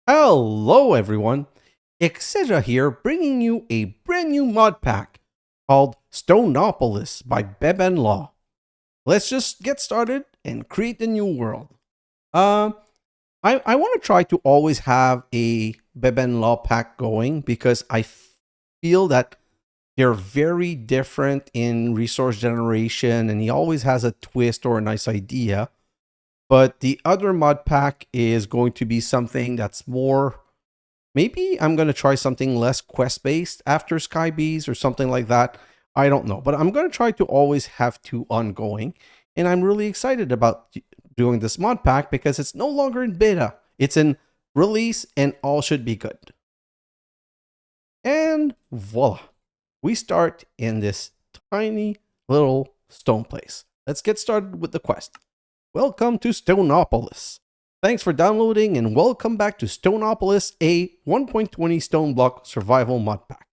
Hello everyone, xHedra here bringing you a brand new mod pack called Stoneopolis by BenBenLaw. Let's just get started and create the new world. Uh, I want to try to always have a BenBenLaw pack going because I feel that they're very different in resource generation and he always has a twist or a nice idea. But the other mod pack is going to be something that's more, maybe I'm going to try something less quest-based after Sky Bees or something like that. I don't know, but I'm going to try to always have two ongoing. And I'm really excited about doing this mod pack because it's no longer in beta. It's in release and all should be good. And voila, we start in this tiny little stone place. Let's get started with the quest. Welcome to Stoneopolis. Thanks for downloading and welcome back to Stoneopolis, a 1.20 stone block survival mod pack.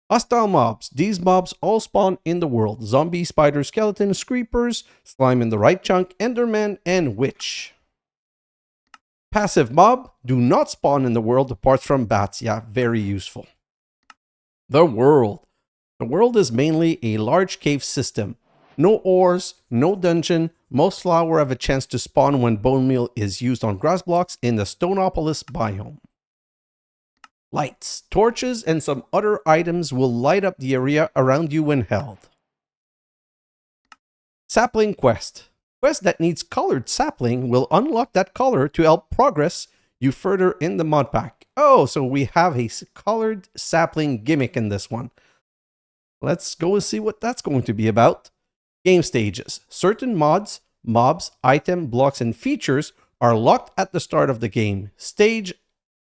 Hostile mobs. These mobs all spawn in the world. Zombie, spider, skeleton, creepers, slime in the right chunk, enderman, and witch. Passive mob. Do not spawn in the world apart from bats. Yeah, very useful. The world. The world is mainly a large cave system. No ores, no dungeon. Most flower have a chance to spawn when bone meal is used on grass blocks in the Stoneopolis biome. Lights, torches, and some other items will light up the area around you when held. Sapling quest. Quest that needs colored sapling will unlock that color to help progress you further in the mod pack. Oh, so we have a colored sapling gimmick in this one. Let's go and see what that's going to be about. Game stages. Certain mods, mobs, item, blocks, and features are locked at the start of the game. Stage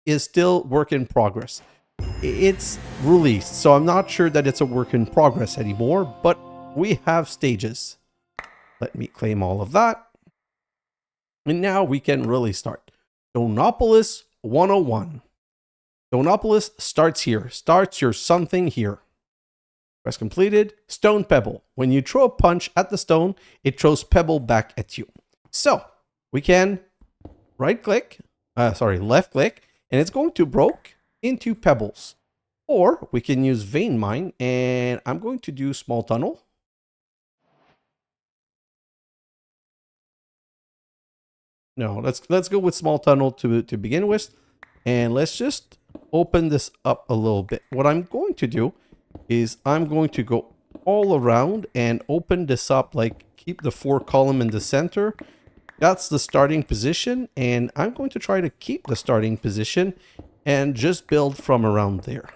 is still work in progress. It's released, so I'm not sure that it's a work in progress anymore, but we have stages. Let me claim all of that. And now we can really start. Stoneopolis 101. Stoneopolis starts here. Starts your something here. Quest completed. Stone pebble. When you throw a punch at the stone, it throws pebble back at you. So we can left click, and it's going to break into pebbles. Or we can use vein mine, and I'm going to do small tunnel. No, let's go with small tunnel to begin with, and let's just open this up a little bit. What I'm going to do is I'm going to go all around and open this up, like keep the 4 column in the center. That's the starting position, and I'm going to try to keep the starting position and just build from around there.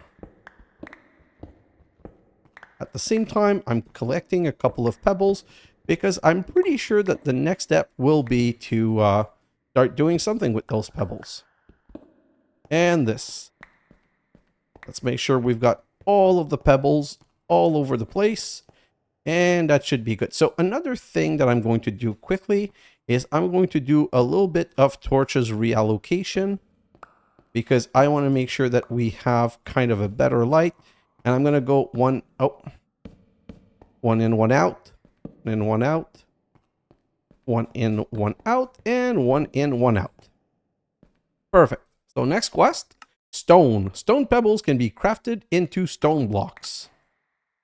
At the same time, I'm collecting a couple of pebbles because I'm pretty sure that the next step will be to start doing something with those pebbles. And this. Let's make sure we've got all of the pebbles all over the place, and that should be good. So another thing that I'm going to do quickly is I'm going to do a little bit of torches reallocation because I want to make sure that we have kind of a better light. And I'm going to go one in, one out, and one out, one in, one out, and one in, one out. Perfect. So next quest. Stone. Stone pebbles can be crafted into stone blocks.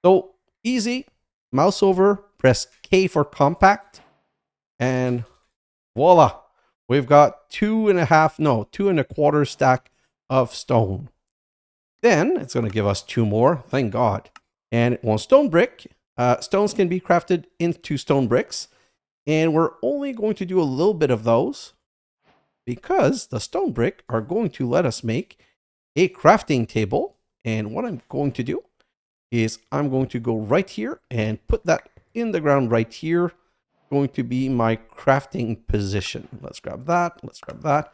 So easy. Mouse over, press K for compact, and voila. We've got 2.25 stack of stone. Then it's going to give us 2 more. Thank God. And 1 stone brick. Stones can be crafted into stone bricks. And we're only going to do a little bit of those because the stone brick are going to let us make a crafting table. And what I'm going to do is I'm going to go right here and put that in the ground right here. Going to be my crafting position. Let's grab that. Let's grab that.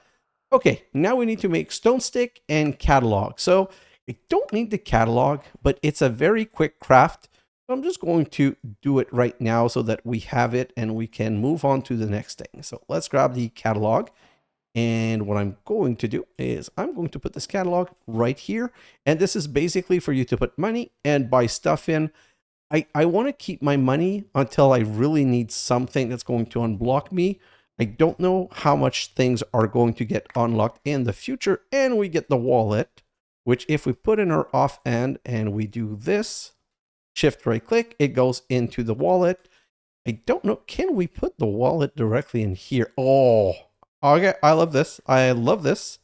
Okay, now we need to make stone stick and catalog. So I don't need the catalog, but it's a very quick craft. So I'm just going to do it right now so that we have it and we can move on to the next thing. So let's grab the catalog. And what I'm going to do is I'm going to put this catalog right here. And this is basically for you to put money and buy stuff in. I want to keep my money until I really need something that's going to unblock me I don't know how much things are going to get unlocked in the future. And we get the wallet, which if we put in our off end and we do this, shift right click, it goes into the wallet. I don't know. Can we put the wallet directly in here? Oh, okay. I love this. I love this.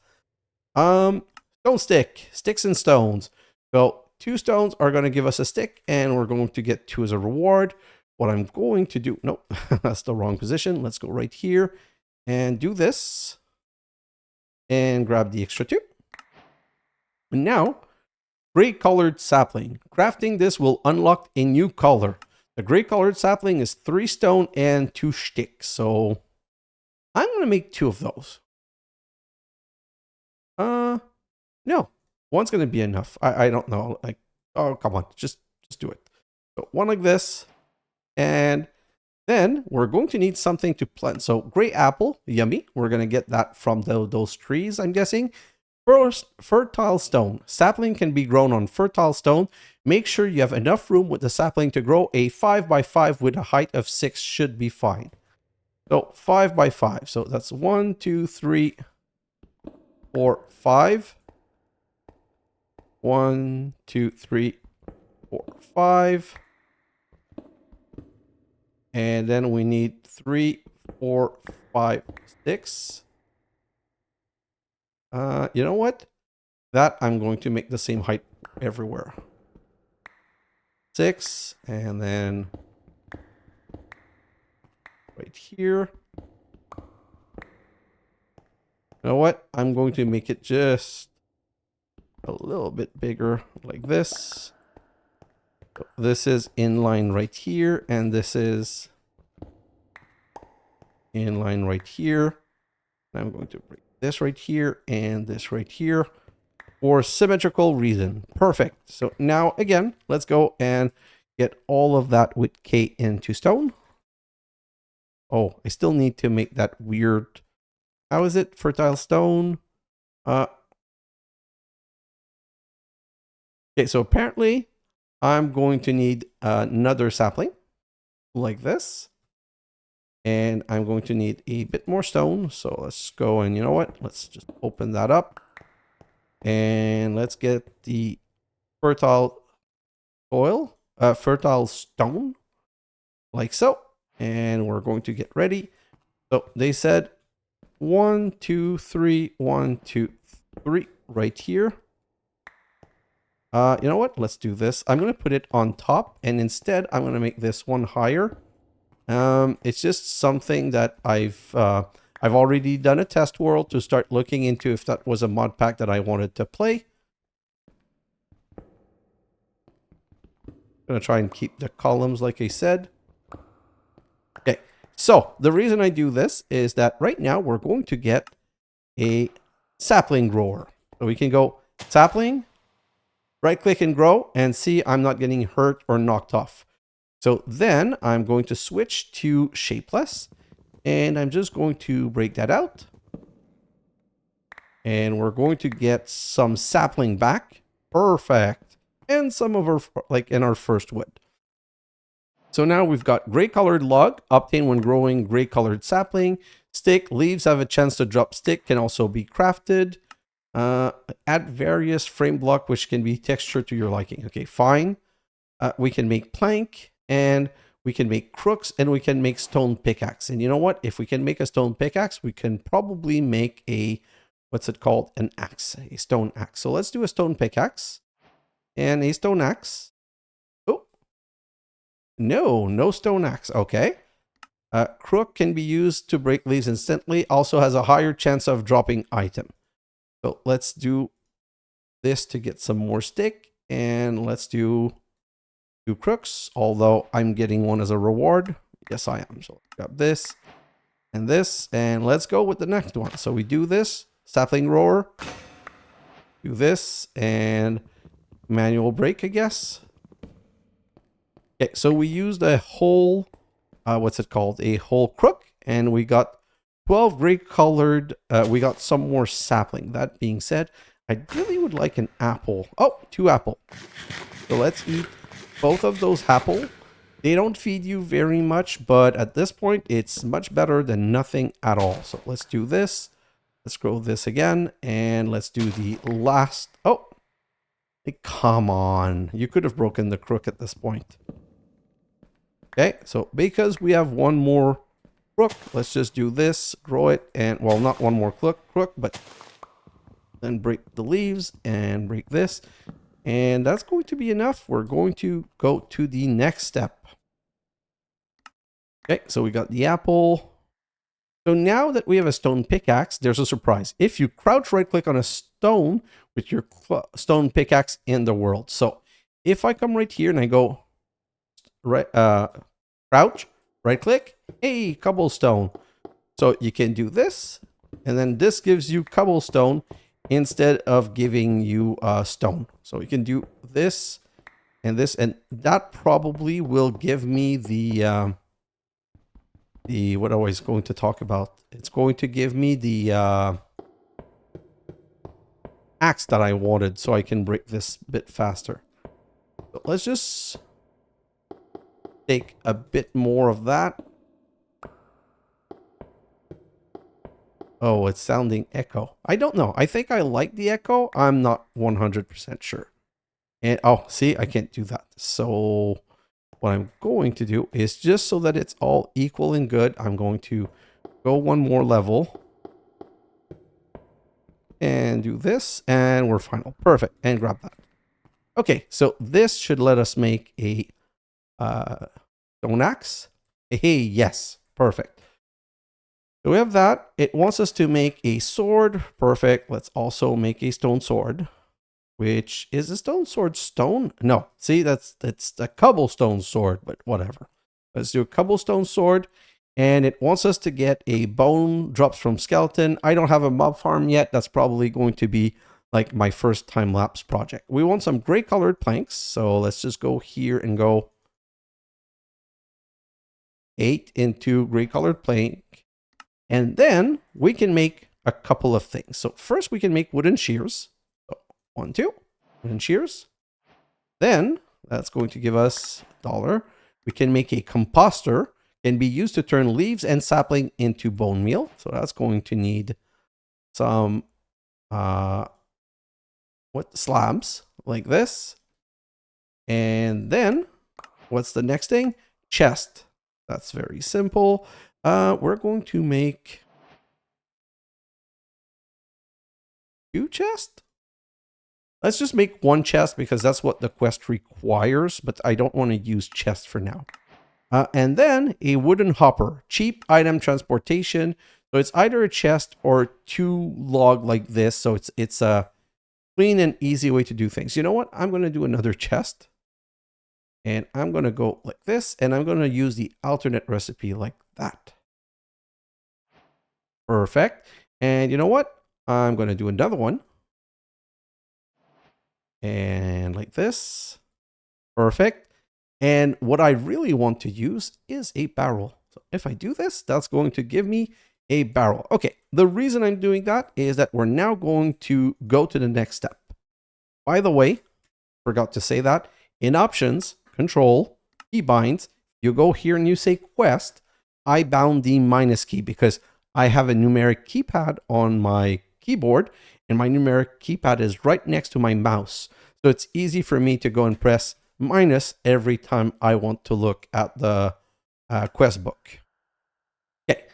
Stone stick, sticks and stones. So 2 stones are going to give us a stick and we're going to get 2 as a reward. What I'm going to do, nope, that's the wrong position. Let's go right here and do this and grab the extra 2. And now, gray colored sapling. Crafting this will unlock a new color. The gray colored sapling is 3 stone and 2 sticks. So I'm going to make 2 of those. No, one's going to be enough. I don't know. Like, oh, come on, just do it. So one like this, and then we're going to need something to plant. So gray apple, yummy. We're going to get that from those trees, I'm guessing. First, fertile stone. Sapling can be grown on fertile stone. Make sure you have enough room with the sapling to grow. A 5 by 5 with a height of 6 should be fine. So 5 by 5. So that's 1, 2, 3, 4, 5. 1, 2, 3, 4, 5. And then we need 3, 4, 5, 6. You know what? That I'm going to make the same height everywhere. 6, and then right here. You know what? I'm going to make it just a little bit bigger like this. This is inline right here, and this is inline right here. I'm going to break this right here and this right here for symmetrical reason. Perfect. So now again, let's go and get all of that with K into stone. Oh, I still need to make that weird. How is it? Fertile stone. Okay, so apparently I'm going to need another sapling like this. And I'm going to need a bit more stone. So let's go and you know what? Let's just open that up. And let's get the fertile soil, fertile stone like so. And we're going to get ready. So they said 1, 2, 3, 1, 2, 3 right here. You know what? Let's do this. I'm going to put it on top, and instead I'm going to make this one higher. It's just something that I've already done a test world to start looking into if that was a mod pack that I wanted to play. I'm going to try and keep the columns like I said. Okay, so the reason I do this is that right now we're going to get a sapling grower. So we can go sapling, right click and grow, and see I'm not getting hurt or knocked off. So then I'm going to switch to shapeless, and I'm just going to break that out. And we're going to get some sapling back. Perfect. And some of our, like in our first wood. So now we've got gray colored log, obtained when growing gray colored sapling. Stick, leaves have a chance to drop stick, can also be crafted. Add various frame block, which can be textured to your liking. Okay, fine. We can make plank. And we can make crooks, and we can make stone pickaxe. And you know what? If we can make a stone pickaxe, we can probably make a, what's it called? An axe, a stone axe. So let's do a stone pickaxe and a stone axe. Oh, no stone axe. Okay. Crook can be used to break leaves instantly. Also has a higher chance of dropping item. So let's do this to get some more stick, and let's do 2 crooks, although I'm getting 1 as a reward. Yes, I am. So let's grab this, and let's go with the next one. So we do this, sapling rower, do this, and manual break, I guess. Okay, so we used a whole, what's it called? A whole crook, and we got 12 gray colored, we got some more sapling. That being said, I really would like an apple. Oh, 2 apple. So let's eat both of those apple, They don't feed you very much, but at this point, it's much better than nothing at all. So let's do this. Let's grow this again, and let's do the last. Oh, come on. You could have broken the crook at this point. Okay, so because we have one more crook, let's just do this, grow it, and, well, not one more crook, but then break the leaves and break this. And that's going to be enough. We're going to go to the next step. Okay, so we got the apple. So now that we have a stone pickaxe, there's a surprise. If you crouch right click on a stone with your stone pickaxe in the world. So if I come right here and I go right, crouch, right click, hey, cobblestone. So you can do this, and then this gives you cobblestone instead of giving you stone. So you can do this, and that probably will give me the what I was going to talk about. It's going to give me the axe that I wanted, so I can break this bit faster. So let's just take a bit more of that. Oh, it's sounding echo. I don't know. I think I like the echo. I'm not 100% sure. And oh, see, I can't do that. So what I'm going to do is, just so that it's all equal and good, I'm going to go one more level and do this, and we're final. Perfect. And grab that. Okay, so this should let us make a stone axe. Hey, yes, perfect. So we have that. It wants us to make a sword. Perfect. Let's also make a stone sword. Which is a stone sword stone? No. See, that's a cobblestone sword, but whatever. Let's do a cobblestone sword. And it wants us to get a bone drops from skeleton. I don't have a mob farm yet. That's probably going to be like my first time-lapse project. We want some gray colored planks. So let's just go here and go 8 into gray colored plank. And then we can make a couple of things. So first we can make wooden shears. So 1, 2, wooden shears. Then that's going to give us $1. We can make a composter. Can be used to turn leaves and sapling into bone meal. So that's going to need some slabs like this. And then what's the next thing? Chest. That's very simple. We're going to make 2 chests. Let's just make 1 chest because that's what the quest requires, but I don't want to use chest for now. And then a wooden hopper, cheap item transportation. So it's either a chest or 2 log like this. So it's a clean and easy way to do things. You know what? I'm going to do another chest. And I'm going to go like this, and I'm going to use the alternate recipe like that. Perfect. And you know what? I'm going to do another one. And like this. Perfect. And what I really want to use is a barrel. So if I do this, that's going to give me a barrel. Okay. The reason I'm doing that is that we're now going to go to the next step. By the way, forgot to say that in options, control, keybinds, you go here and you say quest, I bound the minus key because I have a numeric keypad on my keyboard and my numeric keypad is right next to my mouse. So it's easy for me to go and press minus every time I want to look at the quest book. Okay,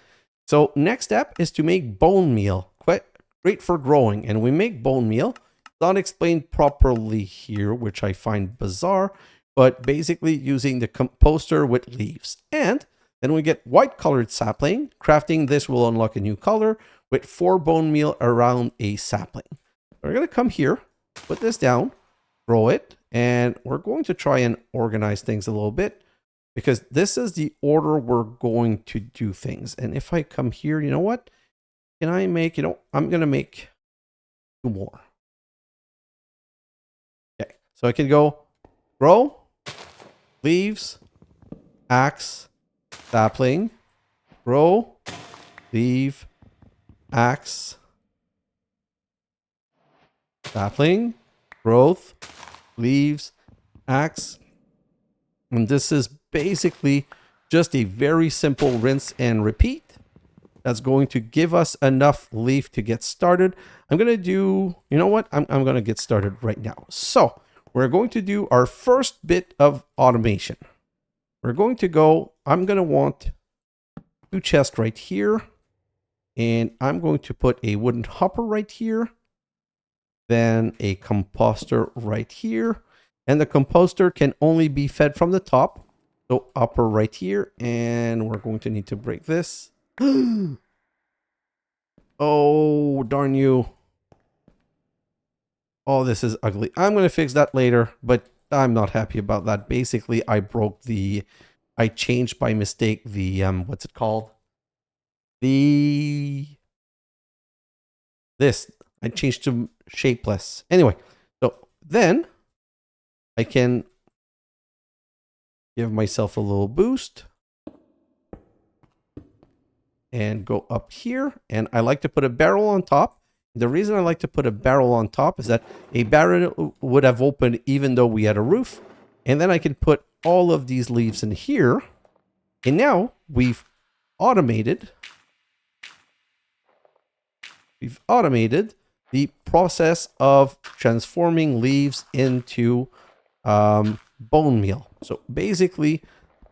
so next step is to make bone meal. Great for growing, and we make bone meal. Not explained properly here, which I find bizarre, but basically using the composter with leaves. And then we get white colored sapling. Crafting this will unlock a new color with 4 bone meal around a sapling. We're going to come here, put this down, grow it, and we're going to try and organize things a little bit because this is the order we're going to do things. And if I come here, you know what? Can I make, I'm going to make 2 more. Okay, so I can go grow, leaves, axe, sapling, grow, leave, axe, sapling, growth, leaves, axe. And this is basically just a very simple rinse and repeat. That's going to give us enough leaf to get started. I'm going to do, you know what? I'm going to get started right now. So we're going to do our first bit of automation. We're going to go, I'm going to want 2 chests right here. And I'm going to put a wooden hopper right here. Then a composter right here. And the composter can only be fed from the top. So upper right here. And we're going to need to break this. Oh, darn you. Oh, this is ugly. I'm going to fix that later, but I'm not happy about that. Basically, I changed by mistake the, what's it called? I changed to shapeless. Anyway, so then I can give myself a little boost. And go up here, and I like to put a barrel on top. The reason I like to put a barrel on top is that a barrel would have opened even though we had a roof, and then I can put all of these leaves in here, and now we've automated the process of transforming leaves into bone meal. So basically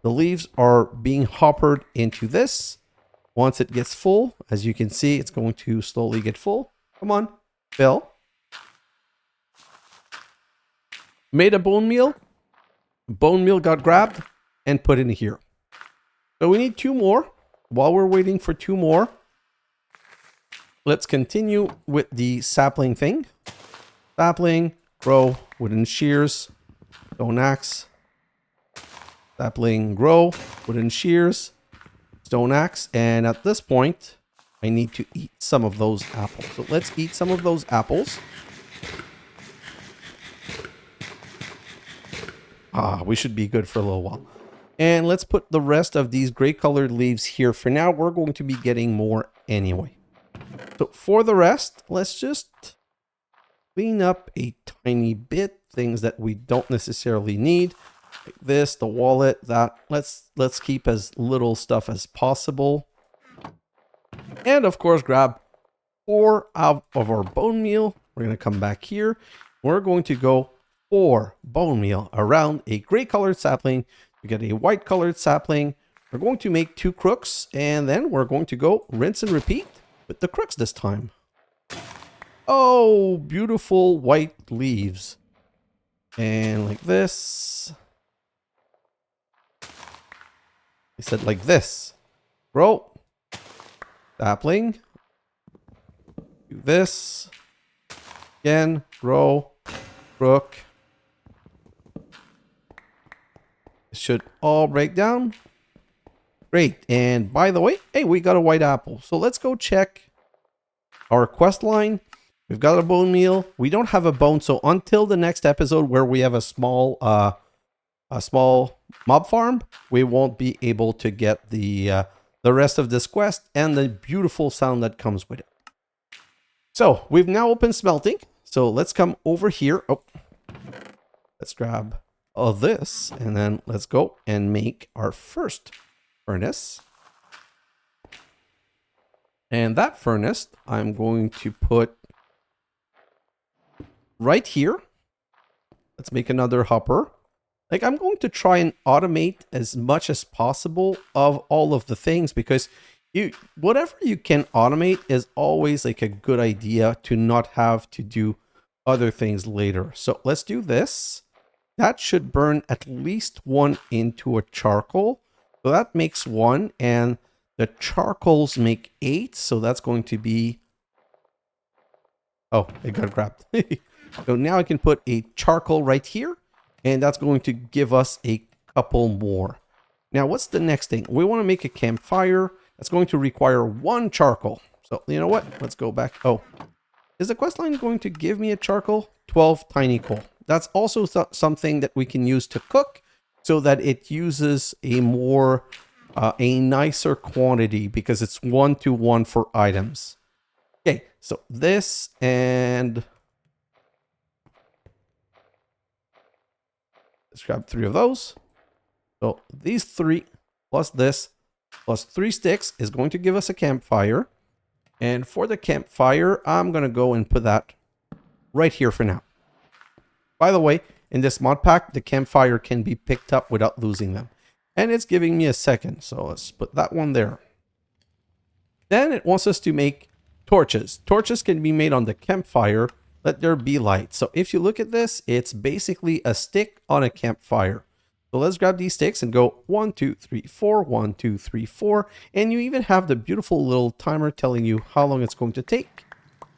the leaves are being hoppered into this. Once it gets full, as you can see, it's going to slowly get full. Come on, fill. Made a bone meal. Bone meal got grabbed and put in here. So we need 2 more. While we're waiting for 2 more, let's continue with the sapling thing. Sapling, grow, wooden shears, stone axe. Sapling, grow, wooden shears, stone axe, and at this point I need to eat some of those apples. So let's eat some of those apples. We should be good for a little while. And let's put the rest of these gray colored leaves here. For now, we're going to be getting more anyway. So for the rest, let's just clean up a tiny bit, things that we don't necessarily need. Like this, the wallet, that. Let's keep as little stuff as possible. And of course, grab 4 out of our bone meal. We're going to come back here. We're going to go 4 bone meal around a gray colored sapling. We get a white colored sapling. We're going to make 2 crooks, and then we're going to go rinse and repeat with the crooks this time. Oh, beautiful white leaves. And like this. I said like this. Grow. Sapling. Do this. Again. Grow. Crook. This should all break down. Great. And by the way, hey, we got a white apple. So let's go check our quest line. We've got a bone meal. We don't have a bone. So until the next episode where we have a small mob farm, we won't be able to get the rest of this quest and the beautiful sound that comes with it. So we've now opened smelting. So let's come over here. Oh, let's grab all this and then let's go and make our first furnace. And that furnace I'm going to put right here. Let's make another hopper. Like, I'm going to try and automate as much as possible of all of the things, because whatever you can automate is always like a good idea to not have to do other things later. So let's do this. That should burn at least 1 into a charcoal. So that makes 1, and the charcoals make 8. So that's going to be... Oh, it got grabbed. So now I can put a charcoal right here. And that's going to give us a couple more. Now, what's the next thing? We want to make a campfire. That's going to require 1 charcoal. So, you know what? Let's go back. Oh, is the questline going to give me a charcoal? 12 tiny coal. That's also something that we can use to cook so that it uses a more, a nicer quantity, because it's 1-to-1 for items. Okay, so this and... Let's grab 3 of those. So these 3 plus this plus 3 sticks is going to give us a campfire. And for the campfire, I'm going to go and put that right here for now. By the way, in this mod pack, the campfire can be picked up without losing them. And it's giving me a second. So let's put that one there. Then it wants us to make torches. Torches can be made on the campfire. Let there be light. So if you look at this, it's basically a stick on a campfire. So let's grab these sticks and go 1, 2, 3, 4, 1, 2, 3, 4. And you even have the beautiful little timer telling you how long it's going to take.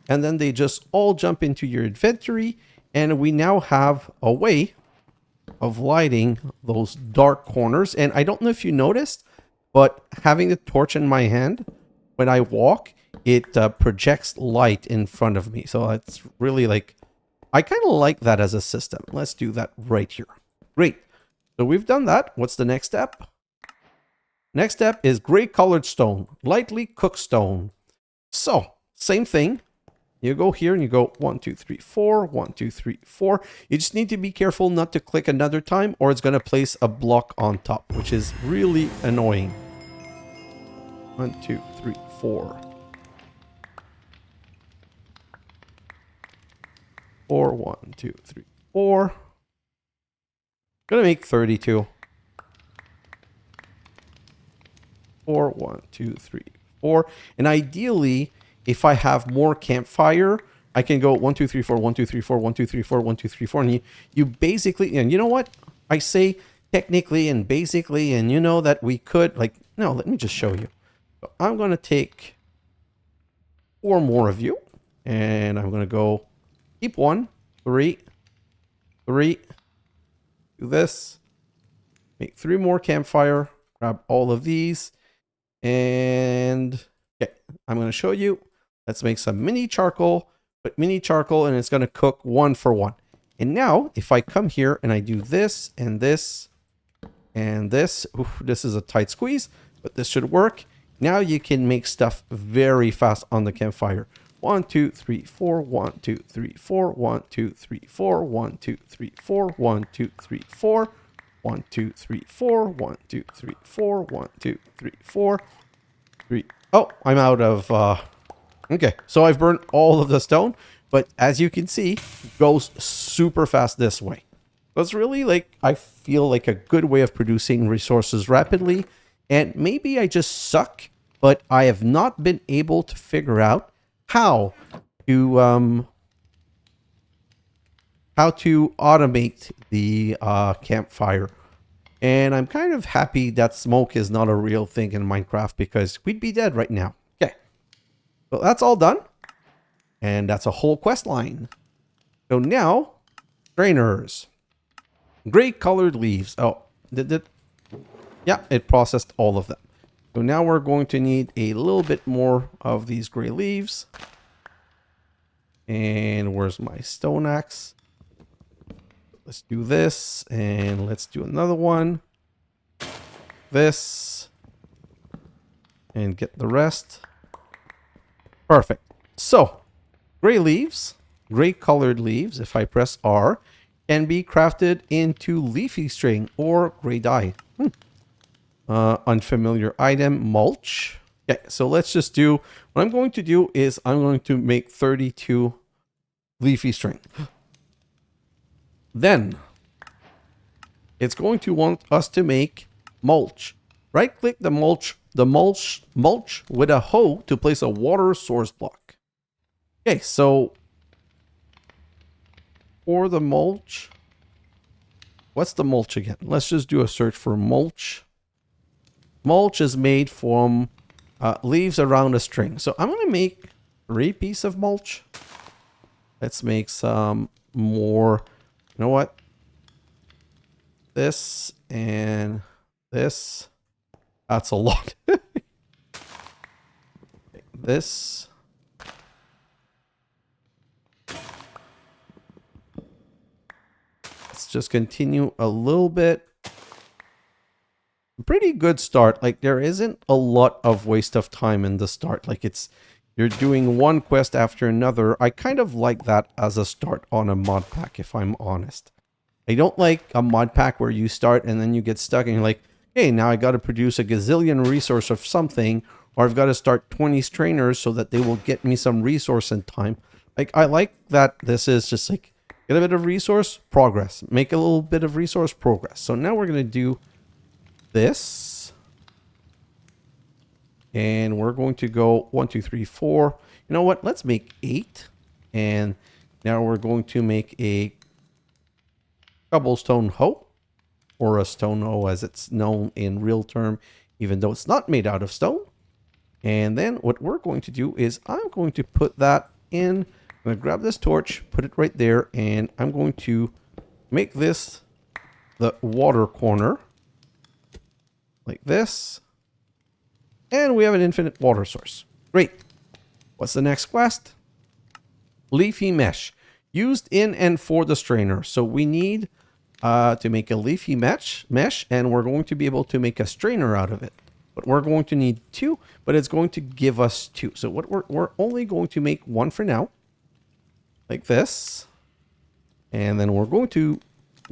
And then they just all jump into your inventory. And we now have a way of lighting those dark corners. And I don't know if you noticed, but having the torch in my hand, when I walk, it projects light in front of me. So it's really like, I kind of like that as a system. Let's do that right here. Great. So we've done that. What's the next step? Next step is gray colored stone, lightly cooked stone. So same thing. You go here and you go 1, 2, 3, 4, 1, 2, 3, 4. You just need to be careful not to click another time or it's going to place a block on top, which is really annoying. 1, 2, 3, 4. 4, 1, 2, 3, 4. Gonna make 32. 4, 1, 2, 3, 4. And ideally, if I have more campfire, I can go 1, 2, 3, 4, 1, 2, 3, 4, 1, 2, 3, 4, 1, 2, 3, 4. And you basically, and you know what? I say technically and basically, and you know that we could, like, no, let me just show you. So I'm going to take 4 more of you. And I'm going to go keep 1, 3, 3. Do this, make 3 more campfire, grab all of these, and okay, I'm going to show you. Let's make some mini charcoal, put mini charcoal, and it's going to cook 1 for 1. And now, if I come here and I do this and this and this, oof, this is a tight squeeze, but this should work. Now you can make stuff very fast on the campfire. 1, 2, 3, 4, 1, 2, 3, 4, 1, 2, 3, 4, 1, 2, 3, 4, 1, 2, 3, 4, 1, 2, 3, 4, 1, 2, 3, 4, 1, 2, 3, 4, 3. Oh, I'm out of, okay, so I've burned all of the stone, but as you can see, it goes super fast this way. So it's really like, I feel like a good way of producing resources rapidly, and maybe I just suck, but I have not been able to figure out how to automate the campfire. And I'm kind of happy that smoke is not a real thing in Minecraft because we'd be dead right now. Okay, so that's all done, and that's a whole quest line. So now, strainers, gray colored leaves. Oh, yeah, it processed all of them. So now we're going to need a little bit more of these gray leaves. And where's my stone axe? Let's do this, and let's do another one. This. And get the rest. Perfect. So, gray leaves, gray colored leaves, if I press R, can be crafted into leafy string or gray dye. Unfamiliar item, mulch. Okay, so let's just do, what I'm going to do is I'm going to make 32 leafy string. Then it's going to want us to make mulch. Right click the mulch with a hoe to place a water source block. Okay, so for the mulch, what's the mulch again? Let's just do a search for mulch. Mulch is made from leaves around a string. So I'm going to make 3 pieces of mulch. Let's make some more. You know what? This and this. That's a lot. This. Let's just continue a little bit. Pretty good start. Like, there isn't a lot of waste of time in the start. Like, you're doing one quest after another. I kind of like that as a start on a mod pack, if I'm honest. I don't like a mod pack where you start and then you get stuck and you're like, hey, now I got to produce a gazillion resource of something, or I've got to start 20 strainers so that they will get me some resource in time. Like, I like that this is just like, get a bit of resource, progress. Make a little bit of resource, progress. So now we're going to do this. And we're going to go 1, 2, 3, 4. You know what? Let's make 8. And now we're going to make a cobblestone hoe, or a stone hoe as it's known in real term, even though it's not made out of stone. And then what we're going to do is I'm going to put that in. I'm going to grab this torch, put it right there, and I'm going to make this the water corner like this. And we have an infinite water source. Great. What's the next quest? Leafy mesh. Used in and for the strainer. So we need to make a leafy mesh, and we're going to be able to make a strainer out of it. But we're going to need 2, but it's going to give us 2. So what we're only going to make 1 for now. Like this. And then we're going to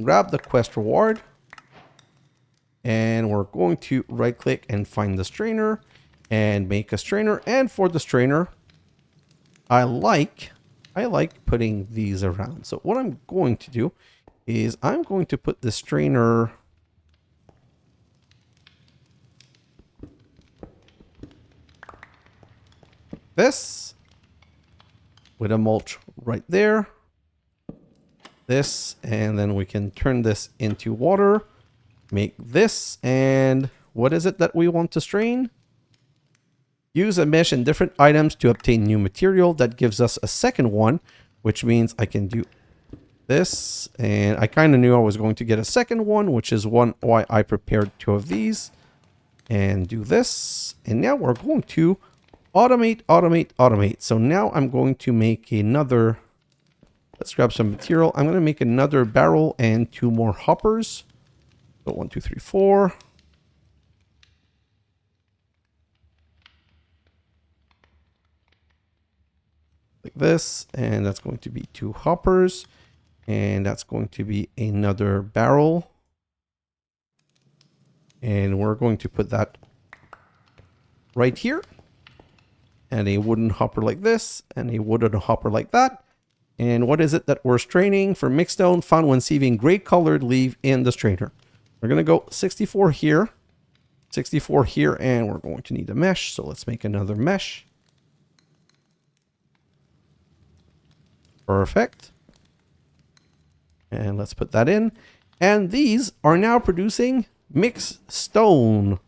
grab the quest reward. And we're going to right click and find the strainer and make a strainer. And for the strainer, I like putting these around. So what I'm going to do is I'm going to put the strainer this with a mulch right there. This, and then we can turn this into water. Make this, and what is it that we want to strain? Use a mesh in different items to obtain new material. That gives us a second one, which means I can do this. And I kind of knew I was going to get a second one, which is why I prepared 2 of these. And do this. And now we're going to automate, automate, automate. So now I'm going to make another... Let's grab some material. I'm going to make another barrel and 2 more hoppers. So 1, 2, 3, 4. Like this. And that's going to be 2 hoppers. And that's going to be another barrel. And we're going to put that right here. And a wooden hopper like this. And a wooden hopper like that. And what is it that we're straining? For mixed stone found when sieving gray colored leaf in the strainer. We're going to go 64 here, 64 here, and we're going to need a mesh. So let's make another mesh. Perfect. And let's put that in. And these are now producing mixed stone.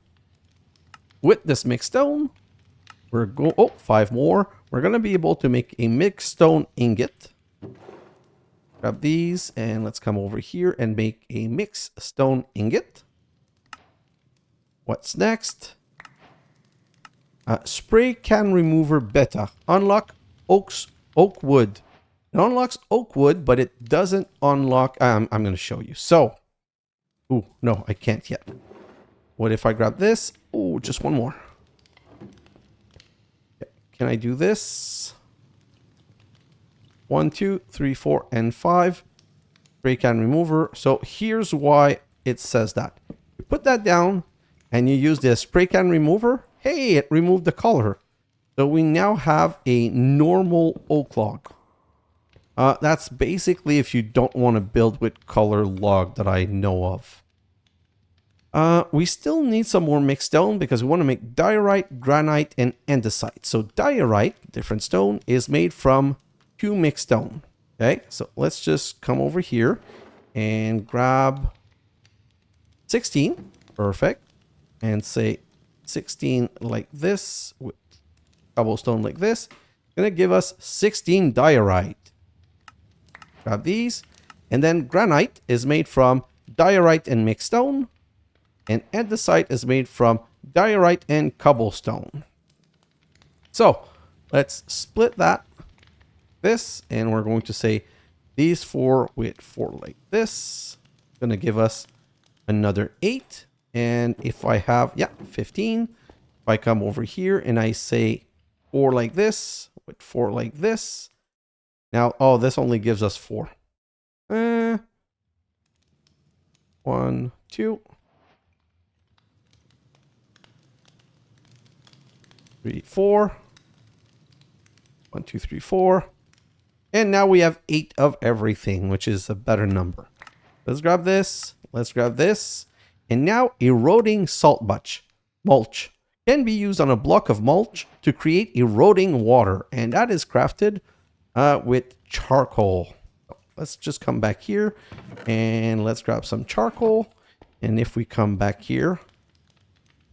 With this mixed stone, we're going, 5 more. We're going to be able to make a mixed stone ingot. Grab these and let's come over here and make a mixed stone ingot. What's next? Spray can remover beta. Unlock oak wood. It unlocks oak wood, but it doesn't unlock... I'm going to show you. So, ooh, no, I can't yet. What if I grab this? Oh, just 1 more. Can I do this? 1, 2, 3, 4, and 5. Spray can remover. So here's why it says that. You put that down and you use the spray can remover. Hey, it removed the color. So we now have a normal oak log. That's basically if you don't want to build with color log that I know of. We still need some more mixed stone because we want to make diorite, granite, and andesite. So diorite, different stone, is made from 2 mixed stone. Okay, so let's just come over here and grab 16. Perfect. And say 16 like this with cobblestone like this. Gonna give us 16 diorite. Grab these. And then granite is made from diorite and mixed stone. And andesite is made from diorite and cobblestone. So let's split that. This, and we're going to say these 4 with 4 like this. Going to give us another 8. And if I have, 15. If I come over here and I say 4 like this with 4 like this. Now, oh, this only gives us 4. 1, 2, 3, 4. 1, 2, 3, 4. And now we have 8 of everything, which is a better number. Let's grab this. Let's grab this. And now eroding salt mulch can be used on a block of mulch to create eroding water. And that is crafted with charcoal. Let's just come back here and let's grab some charcoal. And if we come back here,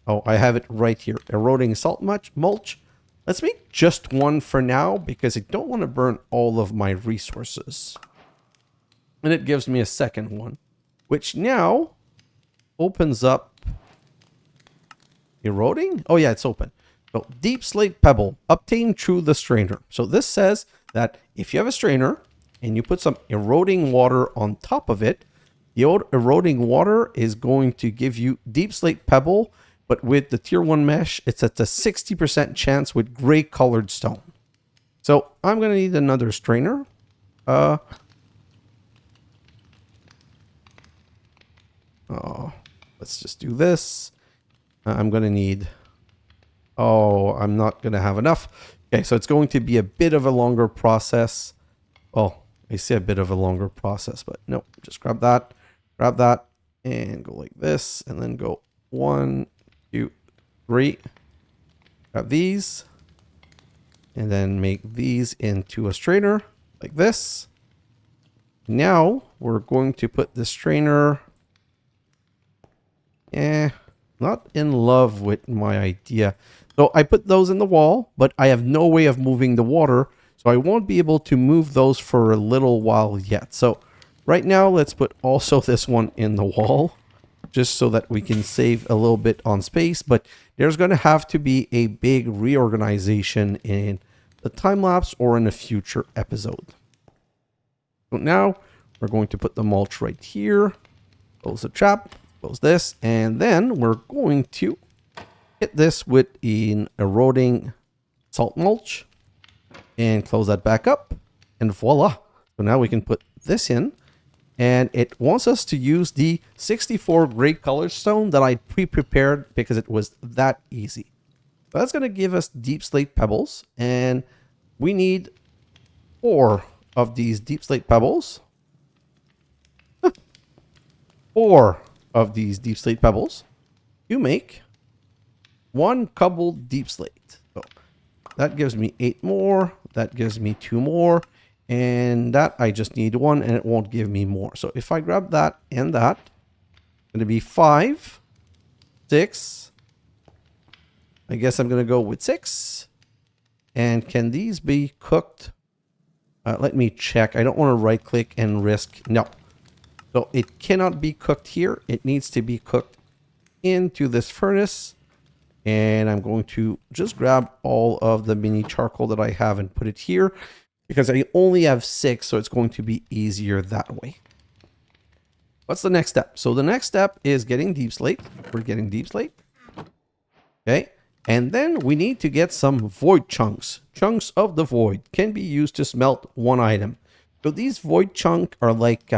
oh, I have it right here. Eroding salt mulch. Let's make just one for now because I don't want to burn all of my resources. And it gives me a second one, which now opens up eroding. Oh yeah, it's open. So deep slate pebble obtained through the strainer. So this says that if you have a strainer and you put some eroding water on top of it, the eroding water is going to give you deep slate pebble. But with the tier 1 mesh, it's at a 60% chance with gray colored stone. So I'm going to need another strainer. Let's just do this. I'm going to need... Oh, I'm not going to have enough. Okay, so it's going to be a bit of a longer process. Well, I say a bit of a longer process, but no, just grab that, and go like this, and then go 1, 2, 3. Grab these, and then make these into a strainer like this. Now we're going to put the strainer. Not in love with my idea. So I put those in the wall, but I have no way of moving the water, so I won't be able to move those for a little while yet. So right now, let's put also this one in the wall, just so that we can save a little bit on space. But there's going to have to be a big reorganization in the time lapse or in a future episode. So now we're going to put the mulch right here. Close the trap. Close this, and then we're going to hit this with an eroding salt mulch and close that back up, and voila. So now we can put this in, and it wants us to use the 64 gray color stone that I pre-prepared because it was that easy. So that's going to give us deep slate pebbles, and we need 4 of these deep slate pebbles. 4 of these deep slate pebbles to make 1 cobbled deep slate. So that gives me 8 more. That gives me 2 more. And that I just need 1 and it won't give me more. So if I grab that and that, it's going to be 5, 6. I guess I'm going to go with 6. And can these be cooked? Let me check. I don't want to right click and risk. No. So it cannot be cooked here. It needs to be cooked into this furnace. And I'm going to just grab all of the mini charcoal that I have and put it here because I only have 6. So it's going to be easier that way. What's the next step? So the next step is getting deep slate. We're getting deep slate. Okay. And then we need to get some void chunks. Chunks of the void can be used to smelt 1 item. So these void chunks are like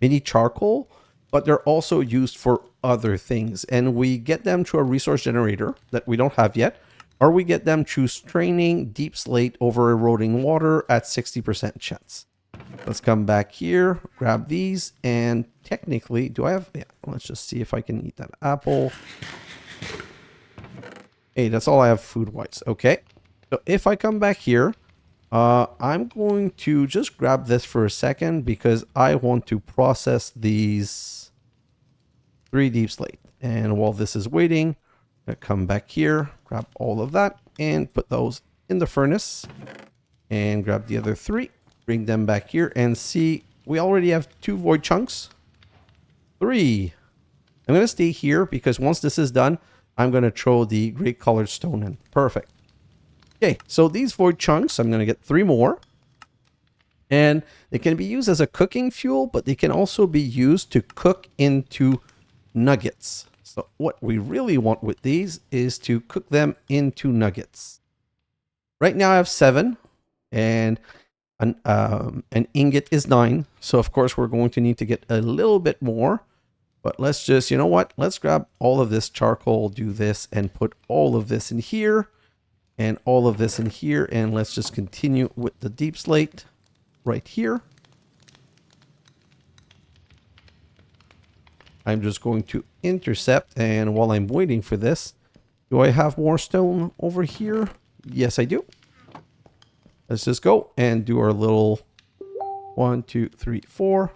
mini charcoal, but they're also used for other things. And we get them through a resource generator that we don't have yet, or we get them through straining deep slate over eroding water at 60% chance. Let's come back here, grab these, and technically, do I have... Yeah, let's just see if I can eat that apple. Hey, that's all I have food-wise. Okay. So if I come back here, I'm going to just grab this for a second because I want to process these 3 deep slate. And while this is waiting, I'm going to come back here, grab all of that, and put those in the furnace. And grab the other 3, bring them back here, and see, we already have 2 void chunks. 3. I'm going to stay here because once this is done, I'm going to throw the gray colored stone in. Perfect. Okay, so these void chunks, I'm going to get 3 more. And they can be used as a cooking fuel, but they can also be used to cook into nuggets. So what we really want with these is to cook them into nuggets. Right now I have 7, and an ingot is 9. So of course we're going to need to get a little bit more. But let's just, you know what? Let's grab all of this charcoal, do this, and put all of this in here. And all of this in here. And let's just continue with the deep slate right here. I'm just going to intercept. And while I'm waiting for this, do I have more stone over here? Yes, I do. Let's just go and do our little 1, 2, 3, 4.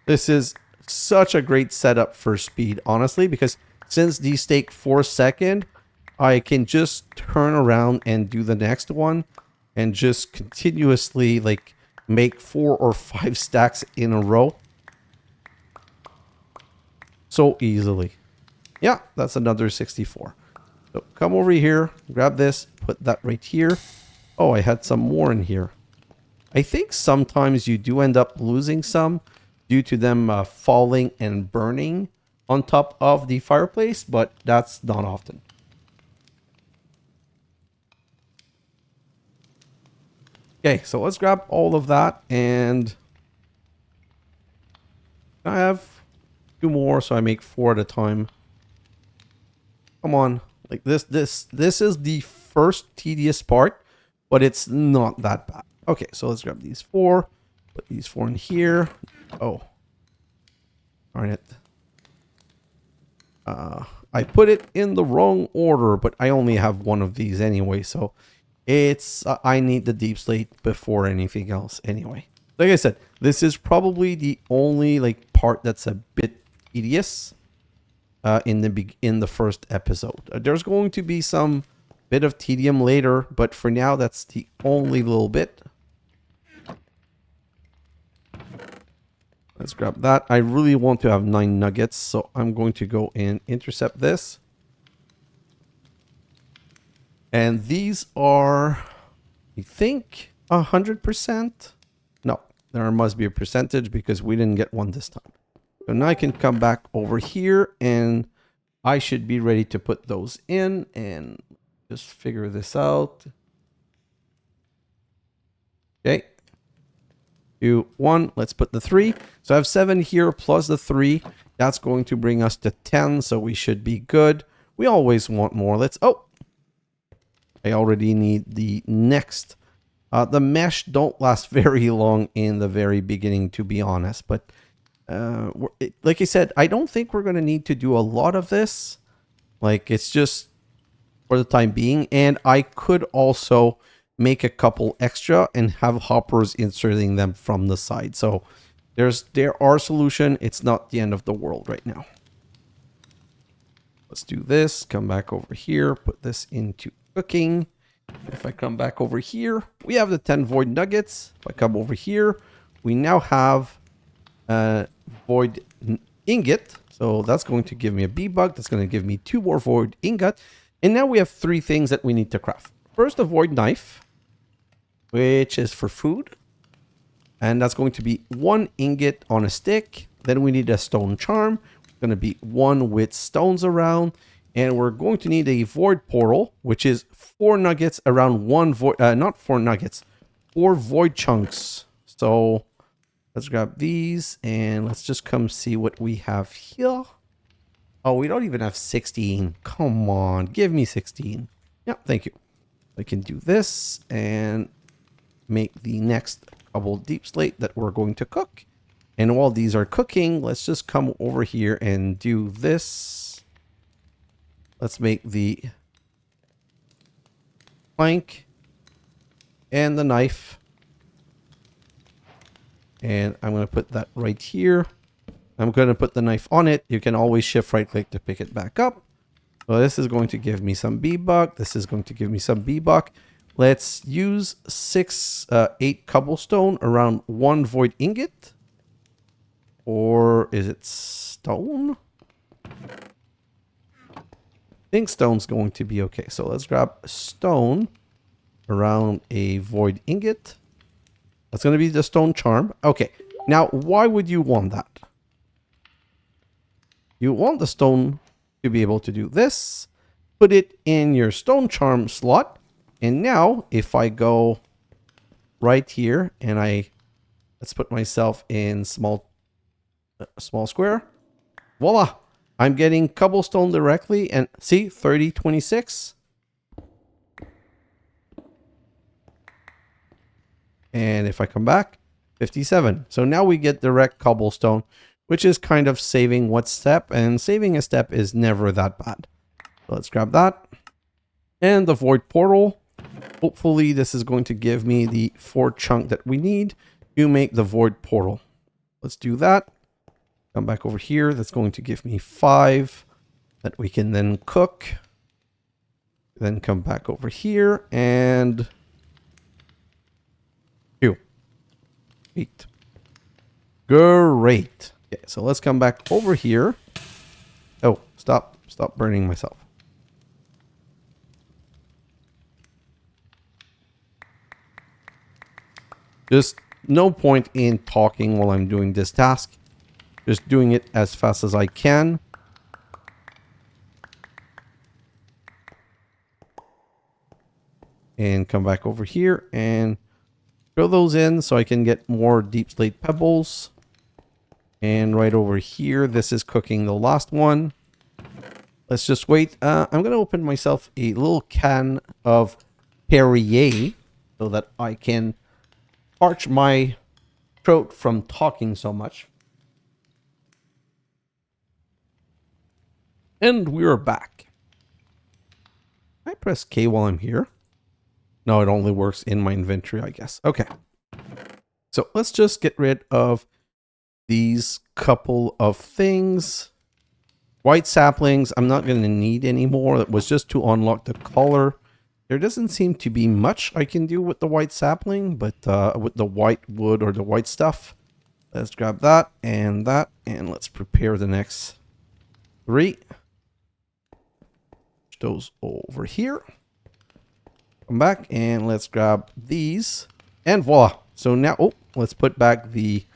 This is such a great setup for speed, honestly, because since these take 4 seconds, I can just turn around and do the next one and just continuously like make 4 or 5 stacks in a row so easily. Yeah, that's another 64. So come over here, grab this, put that right here. Oh, I had some more in here. I think sometimes you do end up losing some due to them falling and burning on top of the fireplace, but that's not often. Okay, so let's grab all of that, and I have 2 more, so I make 4 at a time. Come on, like this is the first tedious part, but it's not that bad. Okay, so let's grab these 4, put these 4 in here. Oh, darn it. I put it in the wrong order, but I only have 1 of these anyway, so it's I need the deep slate before anything else anyway. Like I said, this is probably the only like part that's a bit tedious in the first episode. There's going to be some bit of tedium later, but for now that's the only little bit. Let's grab that. I really want to have 9 nuggets, so I'm going to go and intercept this. And these are, I think, 100%. No, there must be a percentage because we didn't get one this time. So now I can come back over here and I should be ready to put those in and just figure this out. Okay. 2, 1. Let's put the 3. So I have 7 here plus the 3. That's going to bring us to 10. So we should be good. We always want more. Let's, oh, I already need the next. The mesh don't last very long in the very beginning, to be honest. But like I said, I don't think we're going to need to do a lot of this. Like, it's just for the time being. And I could also make a couple extra and have hoppers inserting them from the side. So there are solutions. It's not the end of the world right now. Let's do this. Come back over here. Put this into cooking. If I come back over here, we have the 10 void nuggets. If I come over here, we now have a void ingot. So that's going to give me a bee bug. That's going to give me 2 more void ingot. And now we have 3 things that we need to craft. First, a void knife, which is for food. And that's going to be 1 ingot on a stick. Then we need a stone charm. It's going to be 1 with stones around. And we're going to need a void portal, which is 4 nuggets around 1 void, not 4 nuggets, 4 void chunks. So let's grab these and let's just come see what we have here. Oh, we don't even have 16. Come on, give me 16. Yeah, thank you. I can do this and make the next couple deep slate that we're going to cook. And while these are cooking, let's just come over here and do this. Let's make the plank and the knife. And I'm going to put that right here. I'm going to put the knife on it. You can always shift right click to pick it back up. So this is going to give me some bee bug. This is going to give me some bee bug. Let's use 8 cobblestone around 1 void ingot. Or is it stone? I think stone's going to be okay. So let's grab stone around a void ingot. That's going to be the stone charm. Okay. Now, why would you want that? You want the stone to be able to do this. Put it in your stone charm slot. And now, if I go right here, and let's put myself in small square. Voila! I'm getting cobblestone directly, and see, 30, 26. And if I come back, 57. So now we get direct cobblestone, which is kind of saving one step, and saving a step is never that bad. So let's grab that. And the void portal. Hopefully this is going to give me the 4 chunk that we need to make the void portal. Let's do that. Come back over here. That's going to give me 5 that we can then cook. Then come back over here and 2. 8. Great. Okay, so let's come back over here. Oh, stop burning myself. Just no point in talking while I'm doing this task. Just doing it as fast as I can. And come back over here and throw those in so I can get more deep slate pebbles. And right over here, this is cooking the last one. Let's just wait. I'm going to open myself a little can of Perrier so that I can parch my throat from talking so much. And we're back. I press K while I'm here. No, it only works in my inventory, I guess. Okay. So let's just get rid of these couple of things. White saplings, I'm not going to need anymore. It was just to unlock the color. There doesn't seem to be much I can do with the white sapling, but with the white wood or the white stuff. Let's grab that, and let's prepare the next 3. Push those over here. Come back, and let's grab these. And voila. So now, let's put back the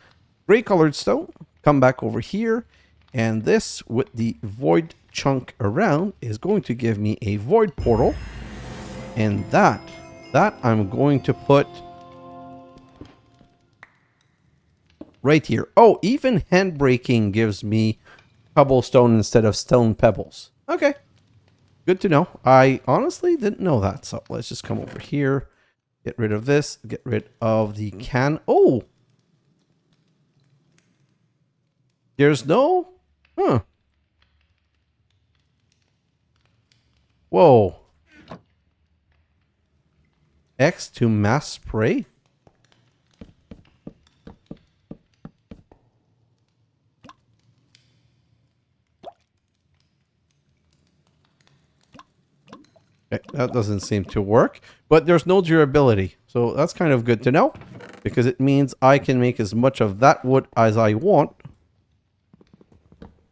gray colored stone. Come back over here. And this, with the void chunk around, is going to give me a void portal. And that I'm going to put right here. Oh, even handbraking gives me cobblestone instead of stone pebbles. Okay. Good to know. I honestly didn't know that. So let's just come over here. Get rid of this. Get rid of the can. Oh! There's no... Huh. Whoa. X to mass spray? Okay, that doesn't seem to work, but there's no durability. So that's kind of good to know, because it means I can make as much of that wood as I want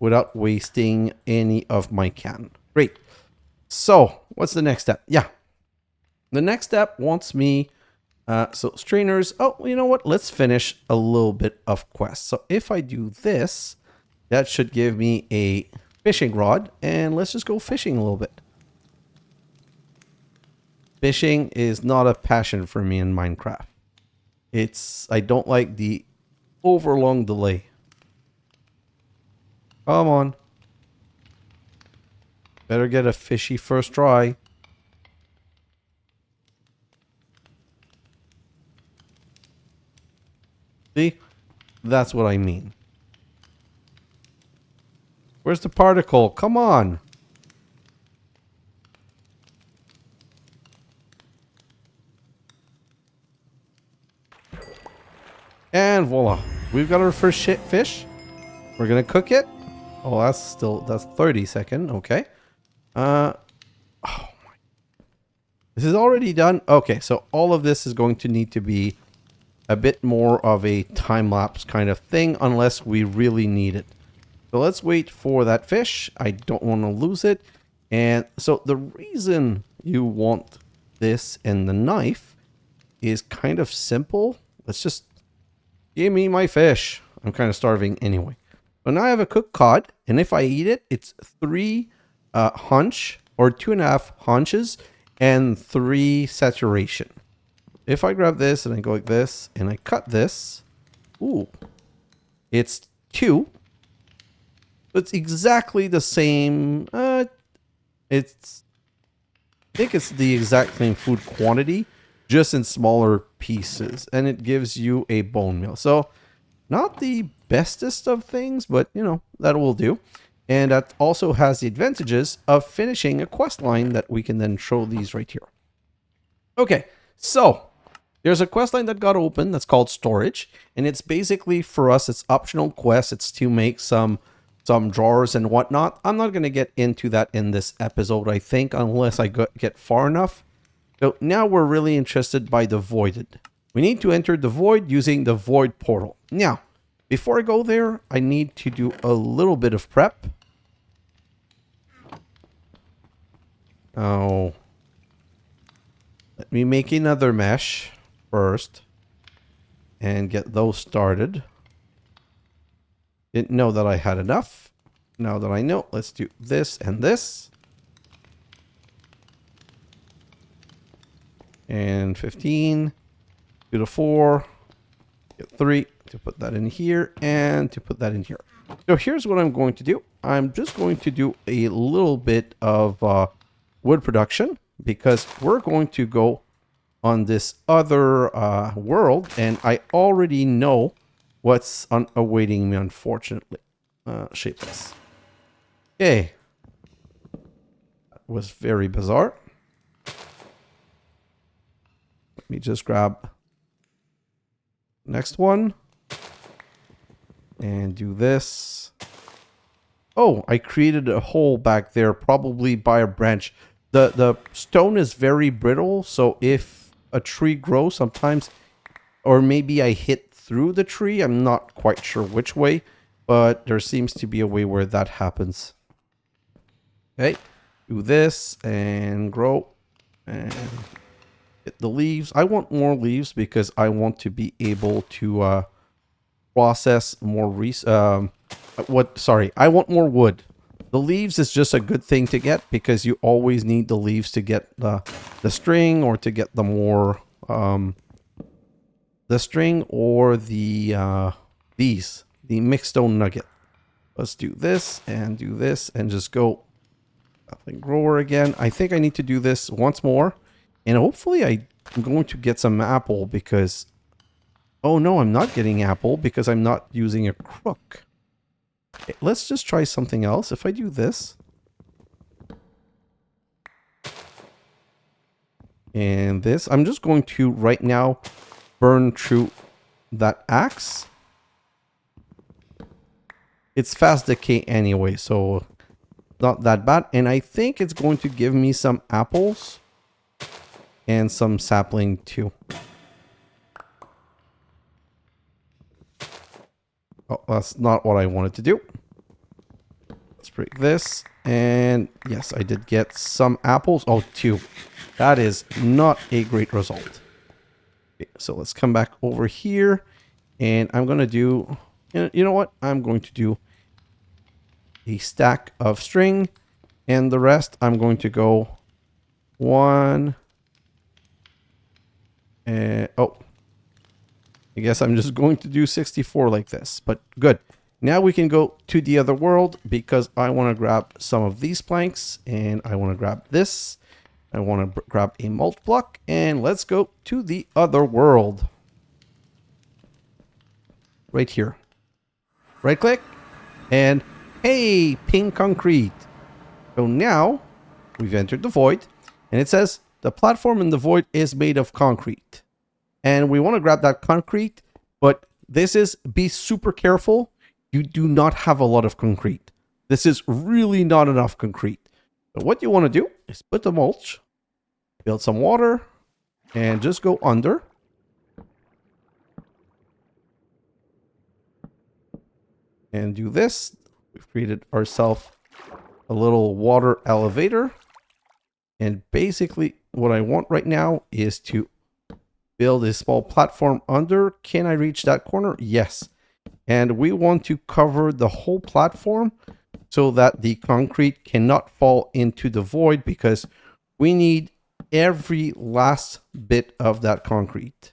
without wasting any of my can. Great. So what's the next step? Yeah. The next step wants me, so strainers. Oh, you know what? Let's finish a little bit of quests. So if I do this, that should give me a fishing rod, and let's just go fishing a little bit. Fishing is not a passion for me in Minecraft. I don't like the overlong delay. Come on. Better get a fishy first try. See? That's what I mean. Where's the particle? Come on. And voila. We've got our first fish. We're going to cook it. Oh, that's 30 seconds. Okay. Oh my. This is already done. Okay, so all of this is going to need to be a bit more of a time-lapse kind of thing, unless we really need it. So let's wait for that fish. I don't want to lose it. And so the reason you want this and the knife is kind of simple. Let's just give me my fish. I'm kind of starving anyway. So now I have a cooked cod, and if I eat it, it's 3 haunch or 2.5 haunches and 3 saturation. if I grab this and I go like this and I cut this, ooh, it's 2. It's exactly the same. I think it's the exact same food quantity, just in smaller pieces, and it gives you a bone meal. So not the bestest of things, but you know, that will do. And that also has the advantages of finishing a quest line that we can then show these right here. Okay, so there's a quest line that got open that's called storage, and it's basically for us, it's optional quest. It's to make some drawers and whatnot. I'm not going to get into that in this episode, I think, unless I get far enough. So now we're really interested by the voided. We need to enter the void using the void portal. Now, before I go there, I need to do a little bit of prep. Oh, let me make another mesh first and get those started. Didn't know that I had enough. Now that I know, let's do this and this. And 15 to the 4, get 3 to put that in here and to put that in here. So here's what I'm going to do. I'm just going to do a little bit of wood production because we're going to go on this other world, and I already know what's awaiting me, unfortunately. Shapeless. Okay. That was very bizarre. Let me just grab next one and do this. Oh, I created a hole back there, probably by a branch. The stone is very brittle, so if a tree grows sometimes, or maybe I hit through the tree, I'm not quite sure which way, but there seems to be a way where that happens. Okay, do this and grow and get the leaves. I want more leaves because I want to be able to process more I want more wood. The leaves is just a good thing to get because you always need the leaves to get the string, or to get the more the string, or the mixed stone nugget. Let's do this and just go nothing grower again. I think I need to do this once more, and hopefully I'm going to get some apple because, oh no, I'm not getting apple because I'm not using a crook. Okay, let's just try something else. If I do this and this, I'm just going to right now burn through that axe. It's fast decay anyway, so not that bad. And I think it's going to give me some apples and some sapling too. Oh, that's not what I wanted to do. Let's break this. And yes, I did get some apples. Oh, 2. That is not a great result. Okay, so let's come back over here. And I'm going to do... You know what? I'm going to do a stack of string. And the rest, I'm going to go 1... And... Oh. I guess I'm just going to do 64 like this, but good. Now we can go to the other world because I want to grab some of these planks and I want to grab this. I want to grab a mulch block and let's go to the other world. Right here. Right click and hey, pink concrete. So now we've entered the void and it says the platform in the void is made of concrete. And we want to grab that concrete, but this is, be super careful. You do not have a lot of concrete. This is really not enough concrete. So what you want to do is put the mulch, build some water, and just go under. And do this. We've created ourselves a little water elevator. And basically what I want right now is to build a small platform under. Can I reach that corner? Yes. And we want to cover the whole platform so that the concrete cannot fall into the void because we need every last bit of that concrete.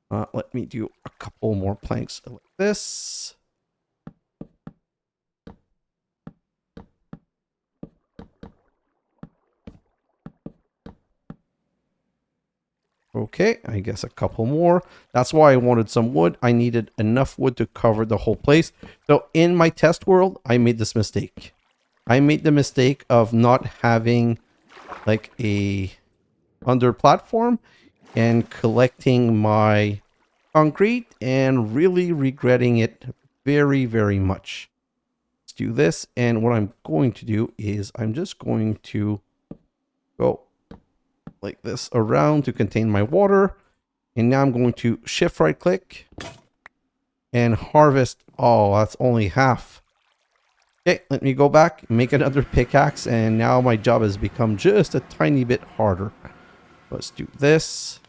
Let me do a couple more planks like this. Okay, I guess a couple more. That's why I wanted some wood. I needed enough wood to cover the whole place. So in my test world, I made this mistake. I made the mistake of not having like a under platform and collecting my concrete and really regretting it very, very much. Let's do this. And what I'm going to do is I'm just going to go like this around to contain my water. And now I'm going to shift right click and harvest. Oh, that's only half. Okay, let me go back, make another pickaxe, and now my job has become just a tiny bit harder. Let's do this.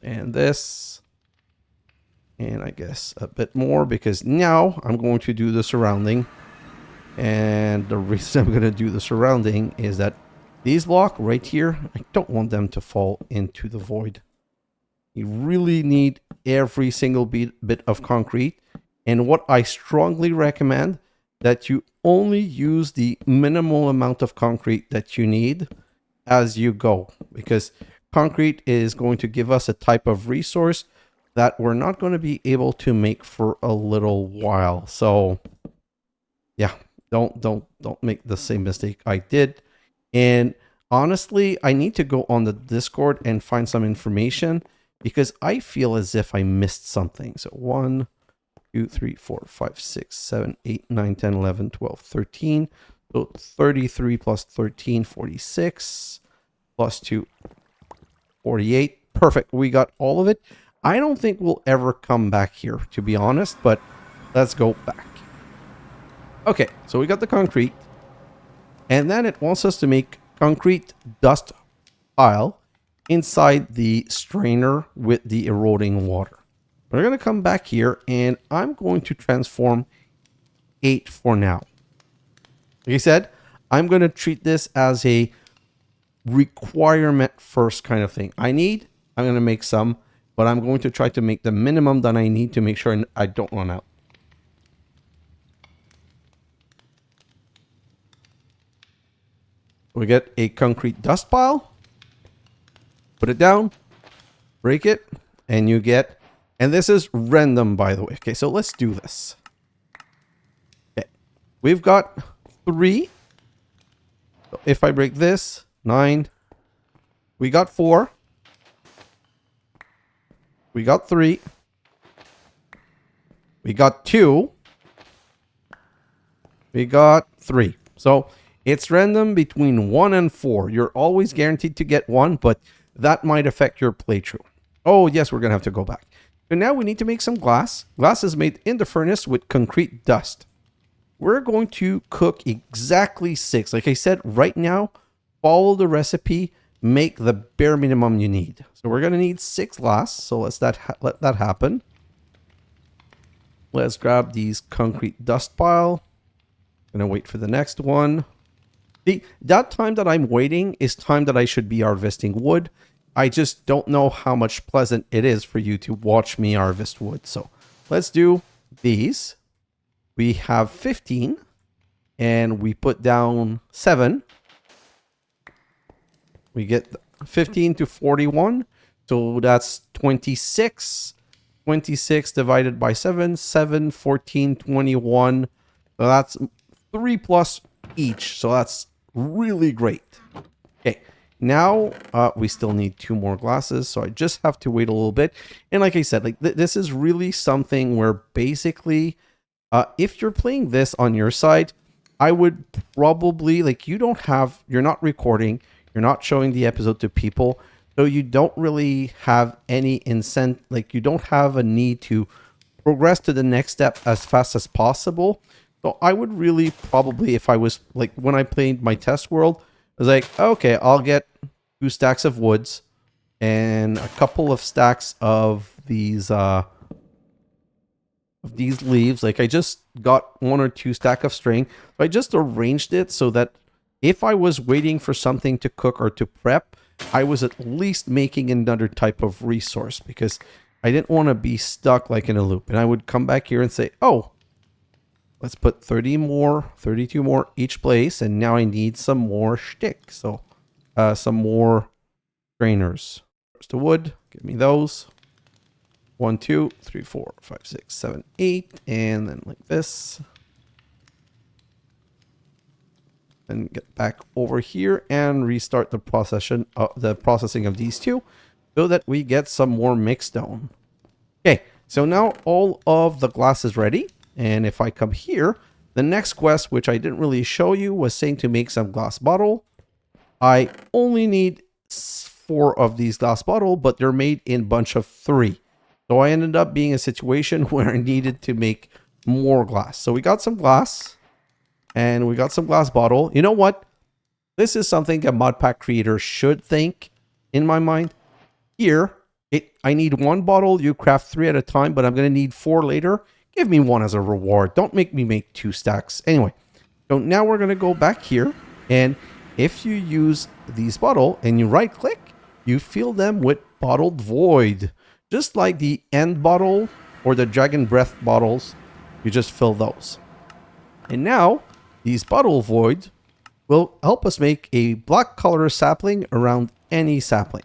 And this. And I guess a bit more, because now I'm going to do the surrounding. And the reason I'm going to do the surrounding is that these blocks right here, I don't want them to fall into the void. You really need every single bit of concrete. And what I strongly recommend, that you only use the minimal amount of concrete that you need as you go. Because concrete is going to give us a type of resource that we're not going to be able to make for a little while. So yeah, don't make the same mistake I did. And honestly, I need to go on the Discord and find some information, because I feel as if I missed something. So 1, 2, 3, 4, 5, 6, 7, 8, 9, 10, 11, 12, 13. So 33 plus 13, 46. Plus 2, 48. Perfect. We got all of it. I don't think we'll ever come back here, to be honest, but let's go back. Okay, so we got the concrete. And then it wants us to make concrete dust pile inside the strainer with the eroding water. We're going to come back here, and I'm going to transform 8 for now. Like I said, I'm going to treat this as a requirement first kind of thing. I'm going to make some, but I'm going to try to make the minimum that I need to make sure I don't run out. We get a concrete dust pile, put it down, break it, and you get, and this is random, by the way. Okay, so let's do this. Okay, we've got 3. So if I break this, 9. We got 4. We got 3. We got 2. We got 3. So it's random between 1 and 4. You're always guaranteed to get 1, but that might affect your playthrough. Oh, yes, we're going to have to go back. So now we need to make some glass. Glass is made in the furnace with concrete dust. We're going to cook exactly 6. Like I said, right now, follow the recipe, make the bare minimum you need. So we're going to need 6 glass. So let's let that happen. Let's grab these concrete dust pile. Gonna wait for the next one. That time that I'm waiting is time that I should be harvesting wood. I just don't know how much pleasant it is for you to watch me harvest wood. So let's do these. We have 15 and we put down 7. We get 15 to 41. So that's 26. 26 divided by 7. 7, 14, 21. So that's 3 plus each. So that's really great. Okay. Now we still need 2 more glasses. So I just have to wait a little bit. And like I said, like this is really something where basically if you're playing this on your side, I would probably, like, you're not recording, you're not showing the episode to people, so you don't really have any incentive, like you don't have a need to progress to the next step as fast as possible. So I would really probably, if I was like, when I played my test world, I was like, okay, I'll get 2 stacks of woods and a couple of stacks of these leaves. Like I just got 1 or 2 stack of string. So I just arranged it so that if I was waiting for something to cook or to prep, I was at least making another type of resource because I didn't want to be stuck like in a loop. And I would come back here and say, oh, let's put 30 more, 32 more each place. And now I need some more shtick. So some more strainers. First the wood, give me those. 1, 2, 3, 4, 5, 6, 7, 8. And then like this. And get back over here and restart the processing of these two so that we get some more mixed stone. Okay, so now all of the glass is ready. And if I come here, the next quest, which I didn't really show you, was saying to make some glass bottle. I only need 4 of these glass bottle, but they're made in bunch of 3. So I ended up being a situation where I needed to make more glass. So we got some glass. And we got some glass bottle. You know what? This is something a Modpack creator should think, in my mind. Here, I need 1 bottle. You craft 3 at a time, but I'm going to need 4 later. Give me 1 as a reward. Don't make me make 2 stacks. Anyway, so now we're going to go back here. And if you use these bottle and you right click, you fill them with bottled void. Just like the end bottle or the dragon breath bottles, you just fill those. And now these bottle void will help us make a black color sapling around any sapling.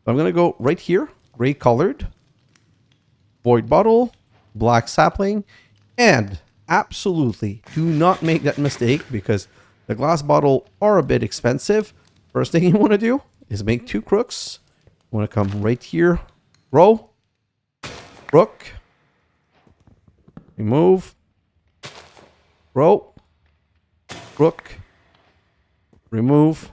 So I'm going to go right here, gray colored, void bottle, black sapling, and absolutely do not make that mistake because the glass bottle are a bit expensive. First thing you want to do is make 2 crooks. You want to come right here, row, crook, remove, row, crook, remove.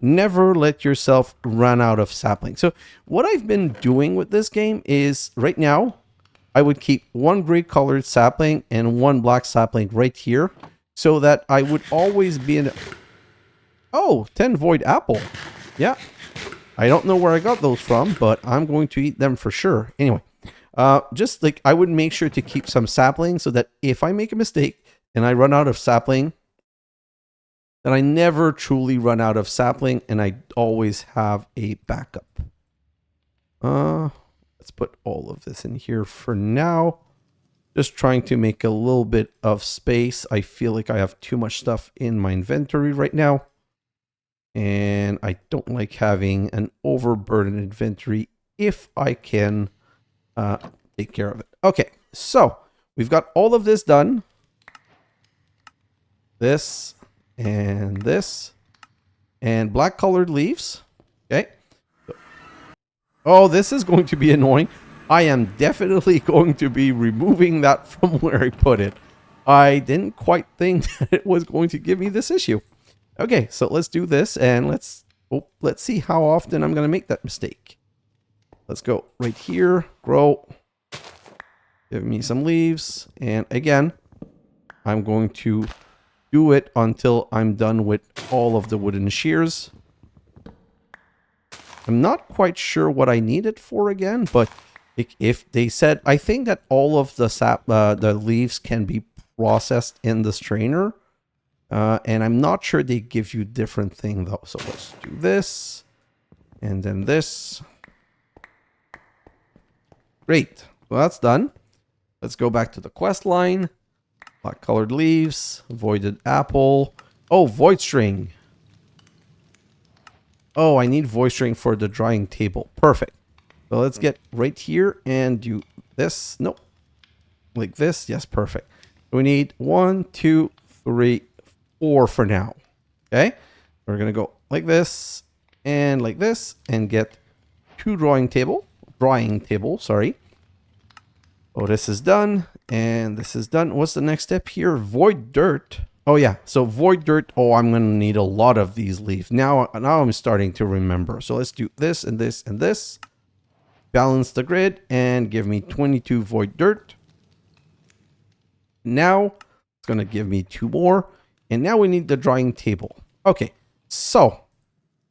Never let yourself run out of sapling. So what I've been doing with this game is right now, I would keep 1 gray colored sapling and 1 black sapling right here so that I would always be in... Oh, 10 void apple. Yeah. I don't know where I got those from, but I'm going to eat them for sure. Anyway, just like I would make sure to keep some sapling so that if I make a mistake and I run out of sapling, then I never truly run out of sapling and I always have a backup. Let's put all of this in here for now. Just trying to make a little bit of space. I feel like I have too much stuff in my inventory right now. And I don't like having an overburdened inventory if I can take care of it. Okay, so we've got all of this done. This and this and black colored leaves. Okay. Oh, this is going to be annoying. I am definitely going to be removing that from where I put it. I didn't quite think that it was going to give me this issue. Okay, so let's do this and let's see how often I'm going to make that mistake. Let's go right here, grow, give me some leaves, and again, I'm going to do it until I'm done with all of the wooden shears. I'm not quite sure what I need it for again, but if they said, I think that all of the leaves can be processed in the strainer. And I'm not sure they give you different thing though. So let's do this and then this. Great. Well, that's done. Let's go back to the quest line. Black colored leaves, voided apple. Oh, void string. Oh, I need void string for the drying table. Perfect. So let's get right here and do this. Nope. Like this. Yes, perfect. We need 1, 2, 3, 4 for now. Okay. We're going to go like this and get 2 drying table, sorry. Oh, this is done. And this is done. What's the next step here? Void dirt. Oh, yeah. So void dirt. Oh, I'm going to need a lot of these leaves. Now I'm starting to remember. So let's do this and this and this. Balance the grid and give me 22 void dirt. Now it's going to give me 2 more. And now we need the drying table. Okay. So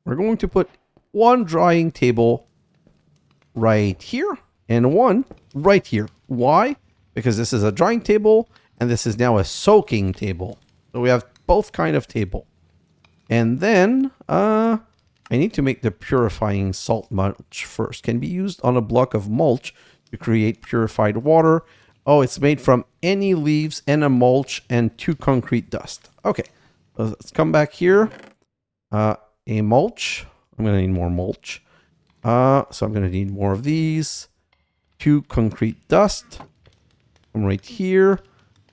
we're going to put 1 drying table right here and 1 right here. Why? Because this is a drying table and this is now a soaking table. So we have both kind of table. And then I need to make the purifying salt mulch first. Can be used on a block of mulch to create purified water. Oh, it's made from any leaves and a mulch and 2 concrete dust. Okay, let's come back here. A mulch. I'm going to need more mulch. So I'm going to need more of these. 2 concrete dust. Come right here.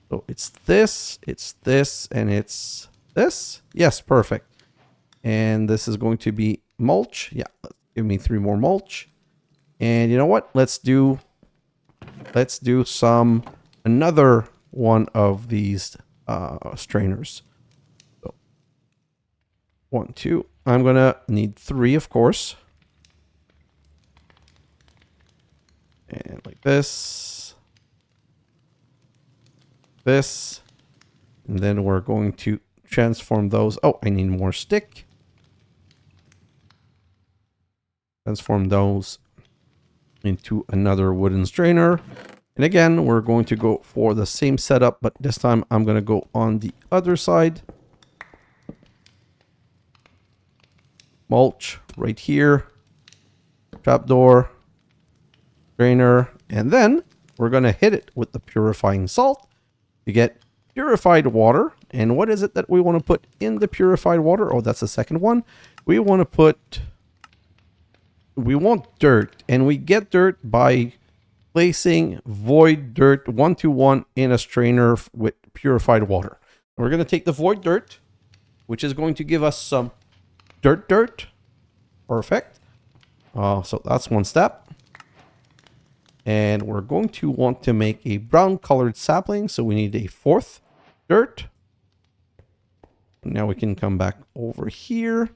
So it's this, and it's this. Yes, perfect. And this is going to be mulch. Yeah, give me 3 more mulch. And you know what? Let's do another one of these strainers. So 1, 2. I'm gonna need 3, of course. And like this. This. And then we're going to transform those. Oh, I need more stick. Transform those into another wooden strainer. And again, we're going to go for the same setup, but this time I'm going to go on the other side. Mulch right here. Trapdoor. Strainer. And then we're going to hit it with the purifying salt to get purified water. And what is it that we want to put in the purified water? Oh, that's the second one. We want dirt, and we get dirt by placing void dirt 1-to-1 in a strainer with purified water. We're going to take the void dirt, which is going to give us some dirt. Perfect. So that's one step. And we're going to want to make a brown colored sapling. So we need a 4th dirt. Now we can come back over here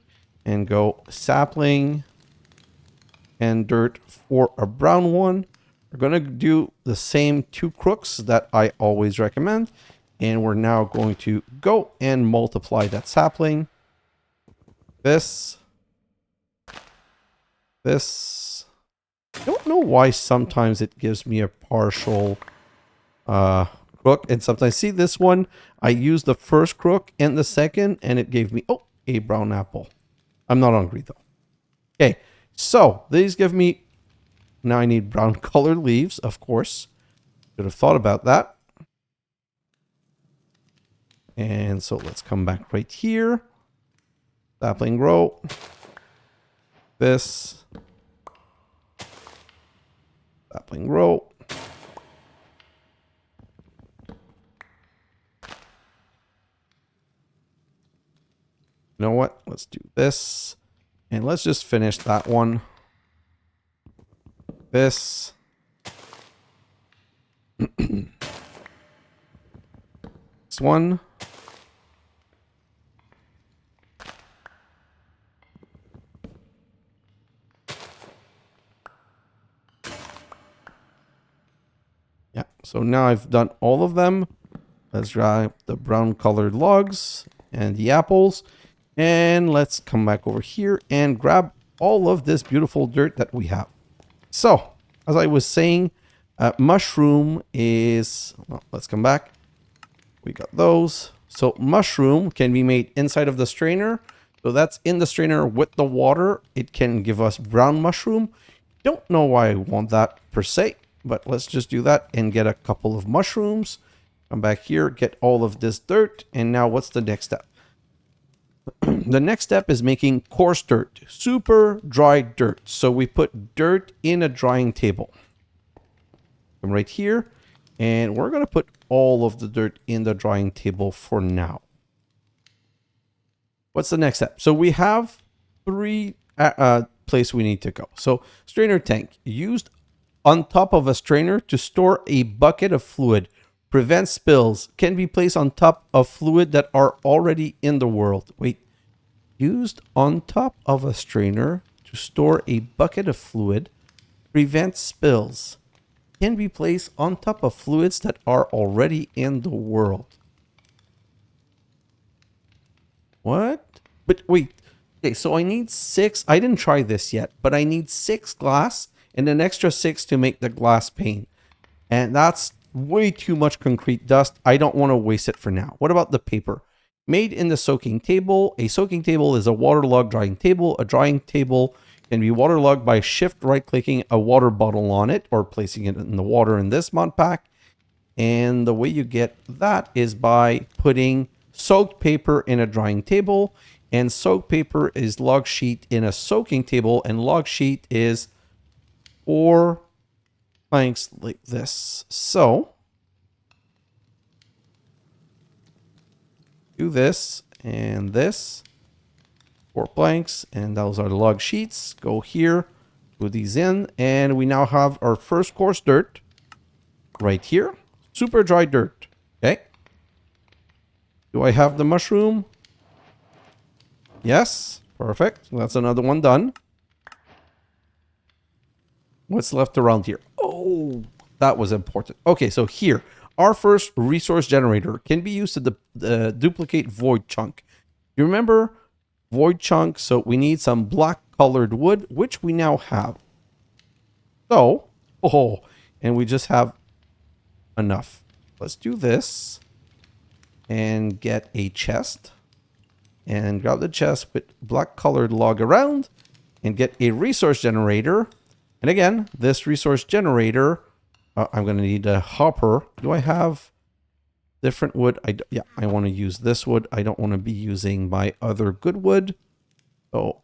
and go sapling and dirt for a brown one. We're going to do the same 2 crooks that I always recommend. And we're now going to go and multiply that sapling. This. I don't know why sometimes it gives me a partial crook. And sometimes, see this one, I used the first crook and the second, and it gave me, a brown apple. I'm not hungry though. Okay, so these give me, now I need brown colored leaves, of course. Should have thought about that. And so let's come back right here. Sapling grow. This. Sapling grow. You know what? Let's do this. And let's just finish that one. This. This one. Yeah, so now I've done all of them. Let's dry the brown colored logs and the apples. And let's come back over here and grab all of this beautiful dirt that we have. So, as I was saying, mushroom is, well, let's come back. We got those. So mushroom can be made inside of the strainer. So that's in the strainer with the water. It can give us brown mushroom. Don't know why I want that per se, but let's just do that and get a couple of mushrooms. Come back here, get all of this dirt. And now what's the next step? The next step is making coarse dirt, super dry dirt. So we put dirt in a drying table. Come right here, and we're going to put all of the dirt in the drying table for now. What's the next step? So we have 3 places we need to go. So strainer tank, used on top of a strainer to store a bucket of fluid. Prevent spills. Can be placed on top of fluid that are already in the world. Wait. Used on top of a strainer to store a bucket of fluid. Prevent spills. Can be placed on top of fluids that are already in the world. What? But wait. Okay, so I need 6. I didn't try this yet, but I need 6 glass and an extra 6 to make the glass pane. And that's way too much concrete dust. I don't want to waste it for now. What about the paper? Made in the soaking table. A soaking table is a waterlogged drying table. A drying table can be waterlogged by shift right-clicking a water bottle on it or placing it in the water in this mod pack. And the way you get that is by putting soaked paper in a drying table, and soaked paper is log sheet in a soaking table, and log sheet is 4 planks like this. So do this and this, 4 planks, and those are the log sheets. Go here, put these in, and we now have our first coarse dirt right here. Super dry dirt. Okay. Do I have the mushroom? Yes. Perfect. That's another one done. What's left around here? Oh, that was important. Okay, so here, our first resource generator can be used to duplicate void chunk. You remember void chunk? So we need some black colored wood, which we now have. So, and we just have enough. Let's do this and get a chest and grab the chest with black colored log around and get a resource generator. And again, this resource generator, I'm going to need a hopper. Do I have different wood? Yeah, I want to use this wood. I don't want to be using my other good wood. So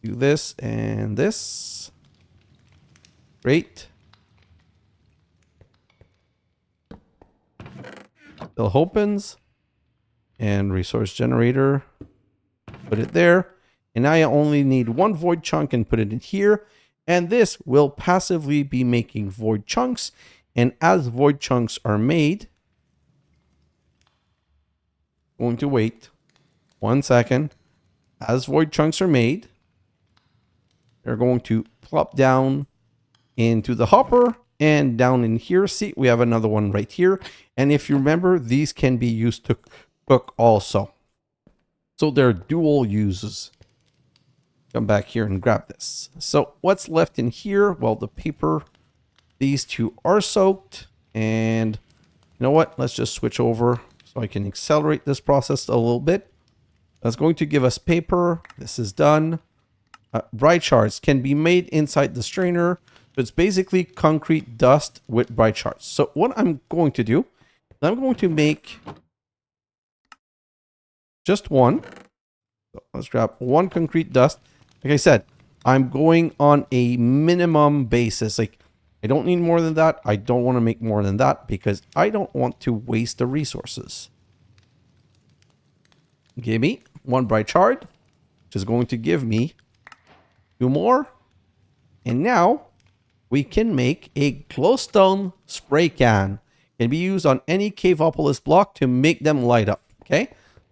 do this and this. Great. Still opens. And resource generator. Put it there. And now I only need 1 void chunk and put it in here. And this will passively be making void chunks. And as void chunks are made, going to wait 1 second. As void chunks are made, they're going to plop down into the hopper and down in here. See, we have another one right here. And if you remember, these can be used to cook also. So they're dual uses. Come back here and grab this. So what's left in here? Well, the paper, these two are soaked. And you know what? Let's just switch over so I can accelerate this process a little bit. That's going to give us paper. This is done. Bright shards can be made inside the strainer. So it's basically concrete dust with bright shards. So what I'm going to do, I'm going to make just one. So let's grab 1 concrete dust. Like I said, I'm going on a minimum basis. Like, I don't need more than that. I don't want to make more than that because I don't want to waste the resources. Give me 1 bright shard, which is going to give me 2 more. And now we can make a glowstone spray can. It can be used on any Caveopolis block to make them light up. Okay.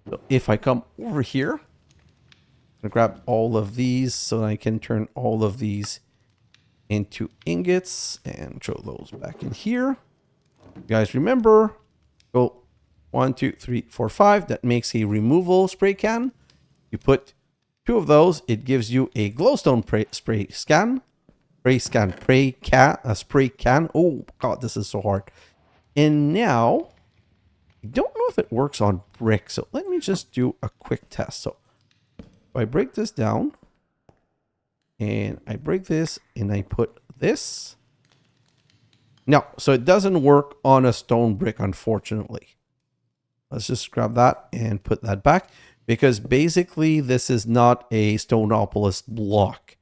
So if I come over here, I'm going to grab all of these so I can turn all of these into ingots and throw those back in here. You guys remember, go 1, 2, 3, 4, 5. That makes a removal spray can. You put 2 of those. It gives you a glowstone spray can. Oh God, this is so hard. And now, I don't know if it works on brick. So let me just do a quick test. So if I break this down and I break this and I put this. No, so it doesn't work on a stone brick, unfortunately. Let's just grab that and put that back because basically this is not a Stoneopolis block.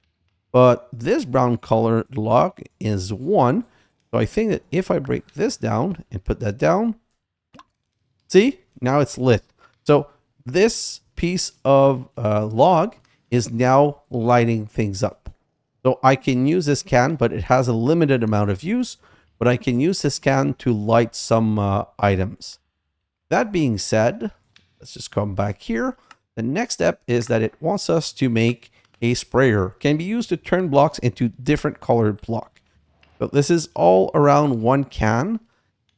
But this brown color log is 1. So I think that if I break this down and put that down, see, now it's lit. So this piece of log is now lighting things up. So I can use this can, but it has a limited amount of use. But I can use this can to light some items. That being said, let's just come back here. The next step is that it wants us to make a sprayer. Can be used to turn blocks into different colored block. But this is all around 1 can.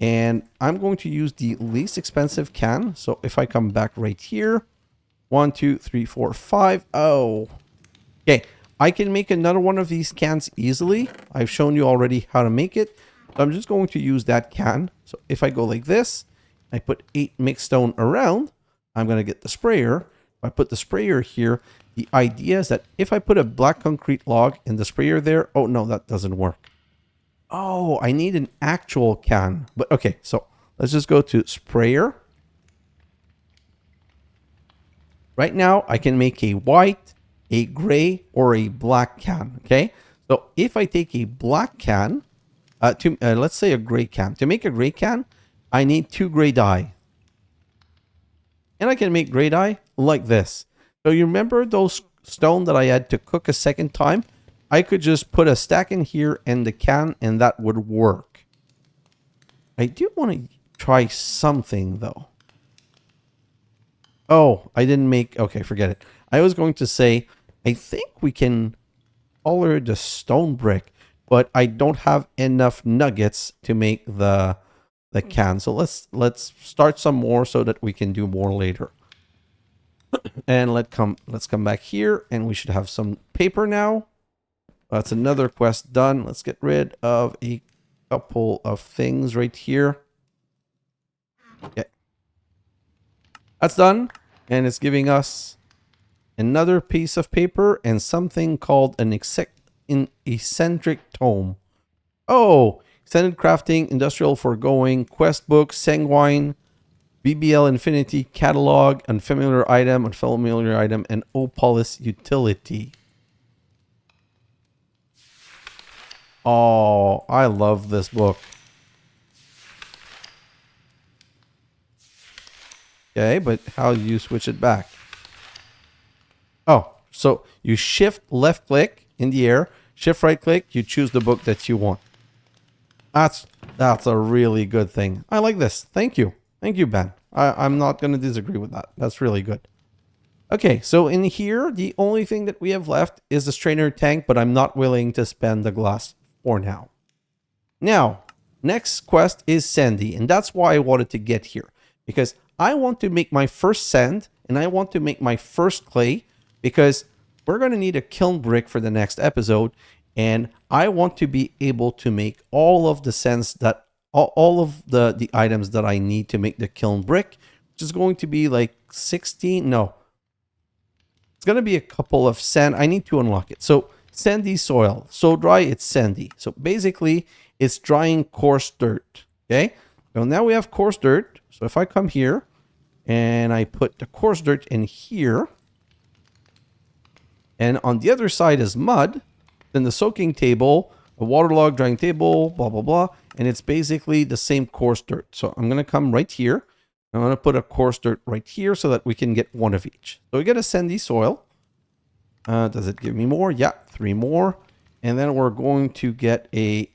And I'm going to use the least expensive can. So if I come back right here, 1, 2, 3, 4, 5. Oh, okay. I can make another one of these cans easily. I've shown you already how to make it. So I'm just going to use that can. So if I go like this, I put 8 mixed stone around, I'm going to get the sprayer. If I put the sprayer here, the idea is that if I put a black concrete log and the sprayer there, oh no, that doesn't work. Oh, I need an actual can. But okay, so let's just go to sprayer. Right now, I can make a white, a gray, or a black can, okay? So if I take a black can, let's say a gray can. To make a gray can, I need 2 gray dye. And I can make gray dye like this. So you remember those stone that I had to cook a second time? I could just put a stack in here and the can, and that would work. I do want to try something, though. Oh, I didn't make... Okay, forget it. I was going to say, I think we can color the stone brick, but I don't have enough nuggets to make the can. So let's start some more so that we can do more later. And let's come back here, and we should have some paper now. That's another quest done. Let's get rid of a couple of things right here. Okay. That's done. And it's giving us another piece of paper and something called an eccentric tome. Oh, extended crafting, industrial foregoing, quest book, sanguine, BBL Infinity, catalog, unfamiliar item, and Opolis utility. Oh, I love this book. Okay, but how do you switch it back? Oh, so you shift left click in the air, shift right click, you choose the book that you want. That's a really good thing. I like this. Thank you. Thank you, Ben. I'm not going to disagree with that. That's really good. Okay, so in here, the only thing that we have left is the strainer tank, but I'm not willing to spend the glass for now. Now, next quest is sandy, and that's why I wanted to get here. Because I want to make my first sand, and I want to make my first clay, because we're going to need a kiln brick for the next episode, and I want to be able to make all of the sands that all of the items that I need to make the kiln brick, which is going to be like 16. No, it's going to be a couple of sand. I need to unlock it. So sandy soil, so dry it's sandy. So basically it's drying coarse dirt. Okay, so now we have coarse dirt. So if I come here and I put the coarse dirt in here, and on the other side is mud, then the soaking table, a waterlogged drying table, blah, blah, blah. And it's basically the same coarse dirt. So I'm going to come right here. I'm going to put a coarse dirt right here so that we can get one of each. So we get a sandy soil. Does it give me more? Yeah, 3 more. And then we're going to get a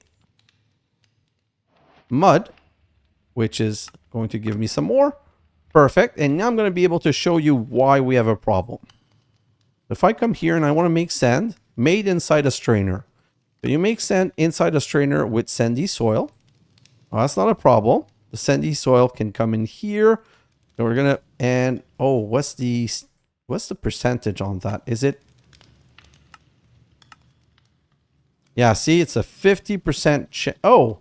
mud, which is going to give me some more. Perfect. And now I'm going to be able to show you why we have a problem. If I come here and I want to make sand made inside a strainer. So you make sand inside a strainer with sandy soil. Well, that's not a problem. The sandy soil can come in here. So we're going to, and oh, what's the percentage on that? Is it? Yeah, see, it's a 50% oh,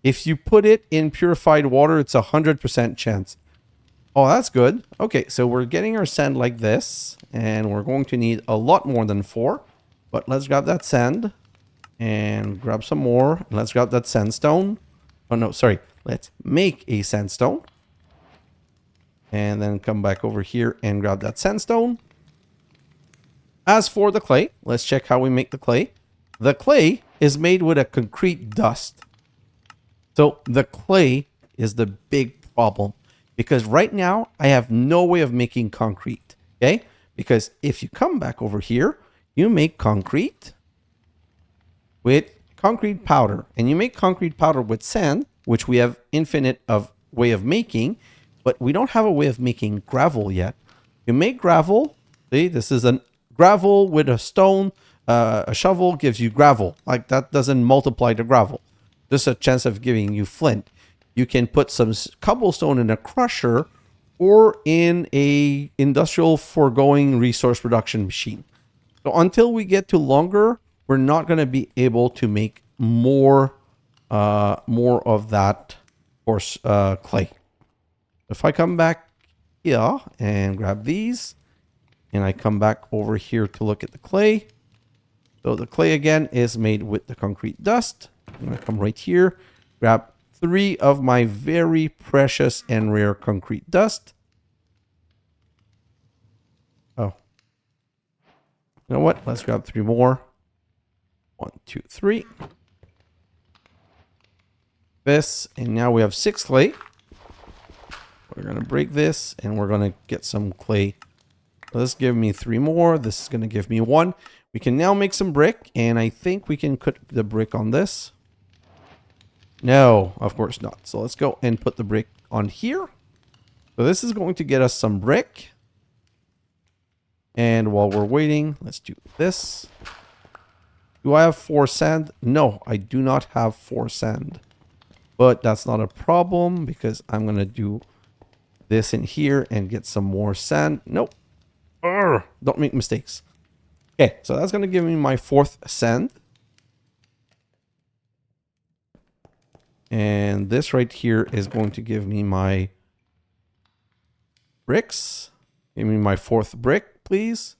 if you put it in purified water, it's a 100% chance. Oh, that's good. Okay, so we're getting our sand like this, and we're going to need a lot more than 4. But let's grab that sand and grab some more. Let's grab that sandstone. Oh, no, sorry. Let's make a sandstone. And then come back over here and grab that sandstone. As for the clay, let's check how we make the clay. The clay is made with a concrete dust. So the clay is the big problem. Because right now, I have no way of making concrete. Okay? Because if you come back over here, you make concrete with concrete powder. And you make concrete powder with sand, which we have infinite of way of making. But we don't have a way of making gravel yet. You make gravel. See, this is a gravel with a stone. A shovel gives you gravel. Like, that doesn't multiply to gravel. Just a chance of giving you flint. You can put some cobblestone in a crusher or in a industrial foregoing resource production machine. So until we get to longer, we're not going to be able to make more of that coarse clay. If I come back here and grab these, and I come back over here to look at the clay. So the clay again is made with the concrete dust. I'm going to come right here, grab 3 of my very precious and rare concrete dust. Oh. You know what? Let's grab 3 more. 1, 2, 3. This, and now we have 6 clay. We're going to break this, and we're going to get some clay. This give me 3 more. This is going to give me 1. We can now make some brick, and I think we can put the brick on this. No, of course not. So let's go and put the brick on here. So this is going to get us some brick. And while we're waiting, let's do this. Do I have 4 sand? No, I do not have 4 sand. But that's not a problem because I'm going to do this in here and get some more sand. Nope. Urgh, don't make mistakes. Okay, so that's going to give me my 4th sand. And this right here is going to give me my bricks. Give me my 4th brick, please.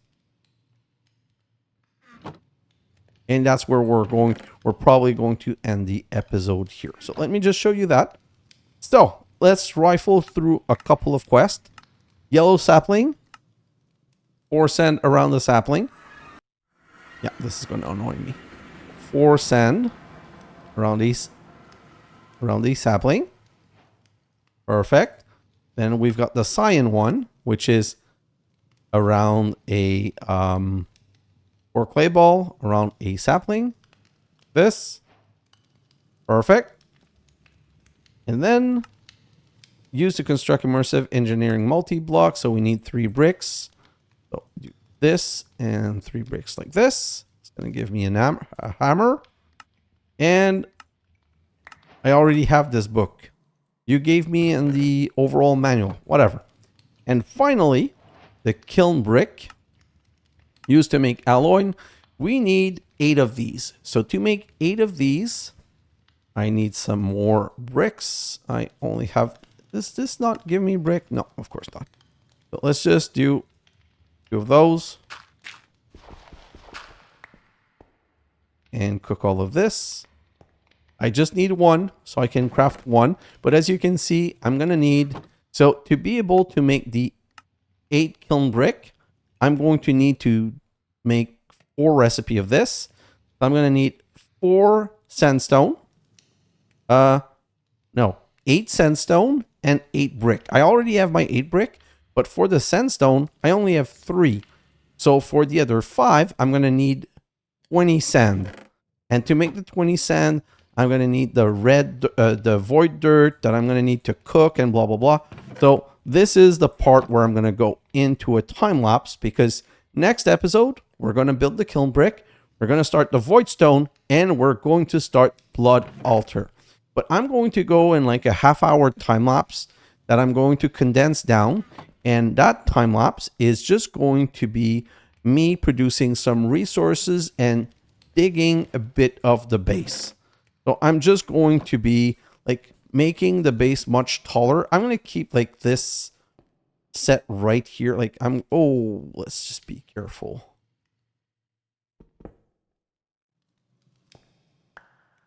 And that's where we're probably going to end the episode here. So let me just show you that. So let's rifle through a couple of quests. Yellow sapling. 4 sand around the sapling. Yeah, this is going to annoy me. 4 sand around these sapling. Perfect. Then we've got the cyan one, which is around a 4 clay ball around a sapling. This. Perfect. And then use to construct immersive engineering multi-block. So we need 3 bricks. So do this and 3 bricks like this. It's going to give me a hammer. And I already have this book. You gave me in the overall manual. Whatever. And finally, the kiln brick used to make alloy. We need 8 of these. So to make 8 of these, I need some more bricks. I only have... Does this not give me brick? No, of course not. So let's just do 2 of those. And cook all of this. I just need 1, so I can craft 1. But as you can see, I'm going to need... So to be able to make the 8 kiln brick, I'm going to need to make 4 recipe of this. I'm going to need 4 sandstone. No, 8 sandstone and 8 brick. I already have my 8 brick, but for the sandstone, I only have 3. So for the other 5, I'm going to need 20 sand. And to make the 20 sand, I'm going to need the void dirt that I'm going to need to cook and blah, blah, blah. So this is the part where I'm going to go into a time lapse because next episode, we're going to build the kiln brick. We're going to start the void stone and we're going to start blood altar. But I'm going to go in like a half-hour time lapse that I'm going to condense down. And that time lapse is just going to be me producing some resources and digging a bit of the base. So I'm just going to be like making the base much taller. I'm going to keep like this set right here. Like let's just be careful.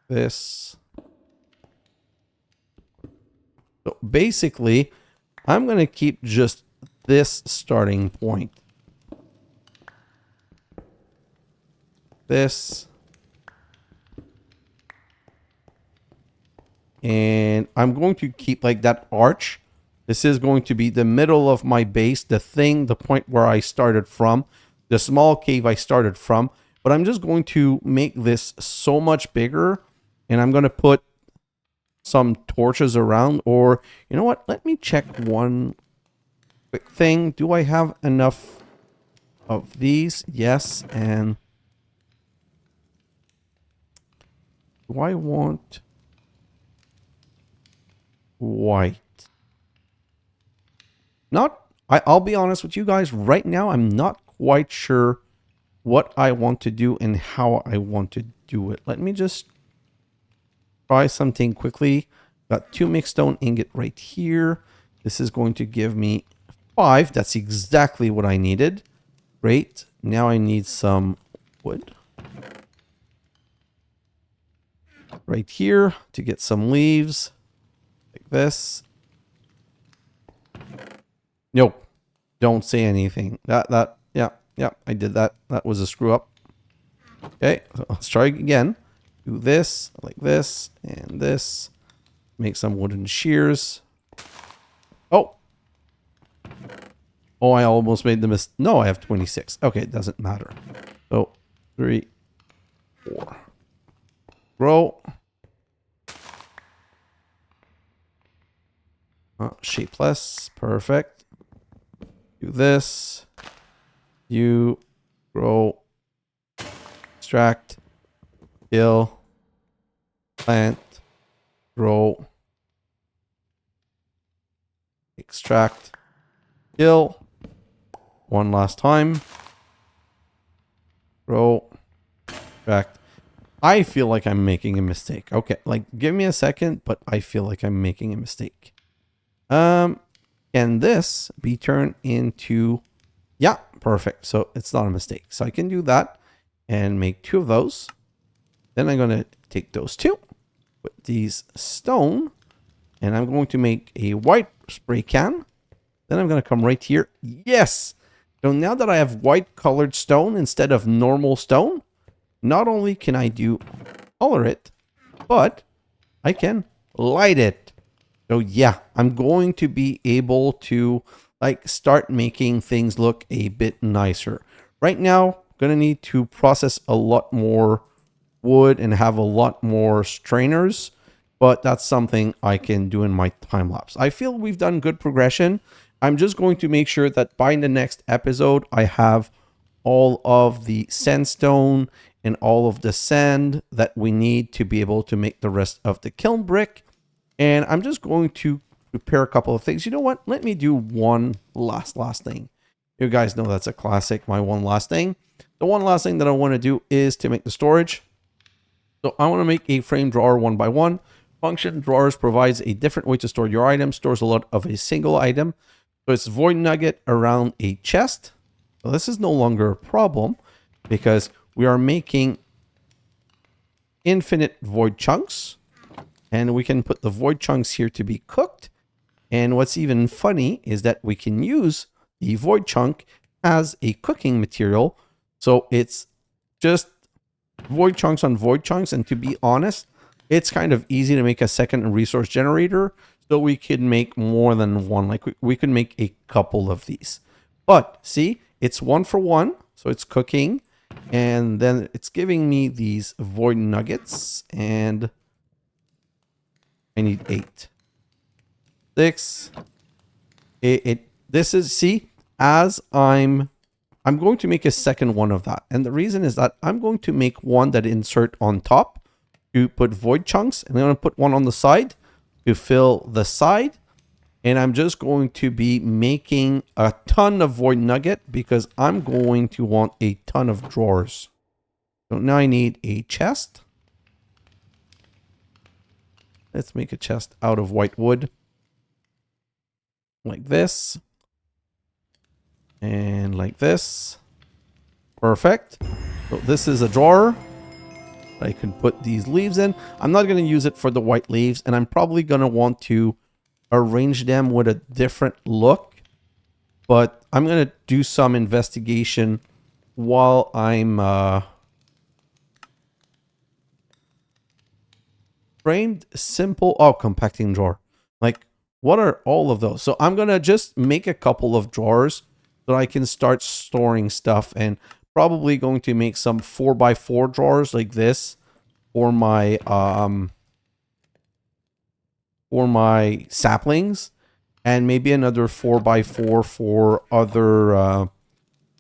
This. So basically, I'm going to keep just this starting point. This. And I'm going to keep like that arch. This is going to be the middle of my base, the point where I started from, the small cave I started from. But I'm just going to make this so much bigger. And I'm going to put some torches around. Or, you know what? Let me check one quick thing. Do I have enough of these? Yes. And do I want white? I'll be honest with you guys. Right now, I'm not quite sure what I want to do and how I want to do it. Let me just try something quickly. Got 2 mixed stone ingot right here. This is going to give me 5. That's exactly what I needed. Great. Now I need some wood. Right here to get some leaves. Like this. Nope. Don't say anything. Yeah, I did that. That was a screw up. Okay, so let's try again. Do this, like this, and this. Make some wooden shears. Oh. Oh, I almost made the mistake. No, I have 26. Okay, it doesn't matter. So, 3, 4. Grow. Shapeless. Perfect. Do this. You grow. Extract. Kill. Plant. Grow. Extract. Kill. One last time. Grow. Extract. I feel like I'm making a mistake. Okay, like give me a second, but I feel like I'm making a mistake. Can this be turned into... Yeah, perfect. So it's not a mistake. So I can do that and make 2 of those. Then I'm going to take those 2, put these stone, and I'm going to make a white spray can. Then I'm going to come right here. Yes! So now that I have white colored stone instead of normal stone, not only can I color it, but I can light it. So yeah, I'm going to be able to like start making things look a bit nicer. Right now, I'm going to need to process a lot more wood and have a lot more strainers, but that's something I can do in my time lapse. I feel we've done good progression. I'm just going to make sure that by the next episode, I have all of the sandstone and all of the sand that we need to be able to make the rest of the kiln brick. And I'm just going to prepare a couple of things. You know what? Let me do one last thing. You guys know that's a classic, my one last thing. The one last thing that I want to do is to make the storage. So I want to make a frame drawer 1 by 1. Function drawers provides a different way to store your items, stores a lot of a single item. So it's void nugget around a chest. So this is no longer a problem because we are making infinite void chunks. And we can put the void chunks here to be cooked. And what's even funny is that we can use the void chunk as a cooking material. So it's just void chunks on void chunks. And to be honest, it's kind of easy to make a second resource generator. So we could make more than one. Like we could make a couple of these. But see, it's 1 for 1. So it's cooking. And then it's giving me these void nuggets. And I need 8. 6. This is, see, as I'm going to make a second one of that. And the reason is that I'm going to make one that insert on top to put void chunks. And I'm going to put one on the side to fill the side. And I'm just going to be making a ton of void nugget because I'm going to want a ton of drawers. So now I need a chest. Let's make a chest out of white wood. Like this. And like this. Perfect. So this is a drawer. I can put these leaves in. I'm not going to use it for the white leaves. And I'm probably going to want to arrange them with a different look. But I'm going to do some investigation while I'm... framed simple compacting drawer. Like, what are all of those? So I'm gonna just make a couple of drawers so I can start storing stuff, and probably going to make some 4x4 drawers like this for my saplings, and maybe another 4x4 for other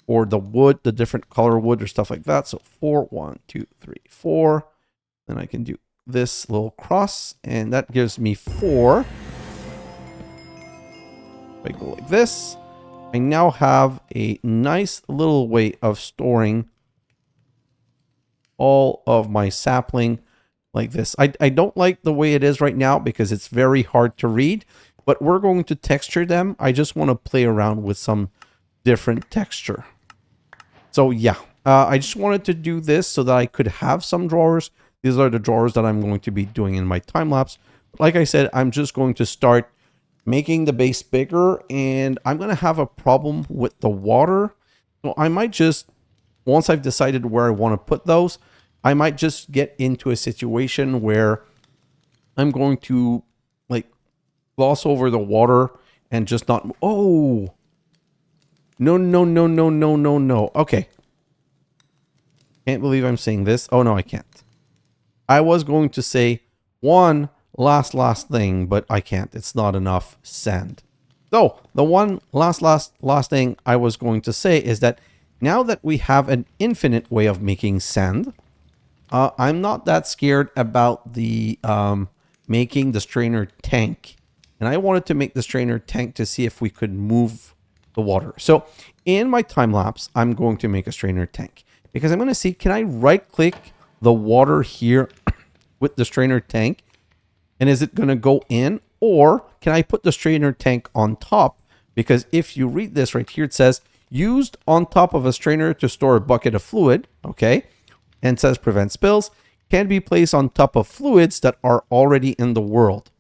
for the wood, the different color wood or stuff like that. So 4, 1, 2, 3, 4. Then I can do this little cross, and that gives me 4. If I go like this, I now have a nice little way of storing all of my sapling like this. I don't like the way it is right now because it's very hard to read, but we're going to texture them. I just want to play around with some different texture. So yeah, I just wanted to do this so that I could have some drawers. These are the drawers that I'm going to be doing in my time lapse. Like I said, I'm just going to start making the base bigger, and I'm going to have a problem with the water. So I might just, once I've decided where I want to put those, I might just get into a situation where I'm going to like gloss over the water and just not, oh, no. Okay. Can't believe I'm saying this. Oh no, I can't. I was going to say one last thing, but I can't. It's not enough sand. So the one last thing I was going to say is that now that we have an infinite way of making sand, I'm not that scared about the making the strainer tank. And I wanted to make the strainer tank to see if we could move the water. So in my time lapse, I'm going to make a strainer tank because I'm going to see, can I right click the water here with the strainer tank? And is it going to go in, or can I put the strainer tank on top? Because if you read this right here, it says used on top of a strainer to store a bucket of fluid. Okay. And it says prevent spills, can be placed on top of fluids that are already in the world.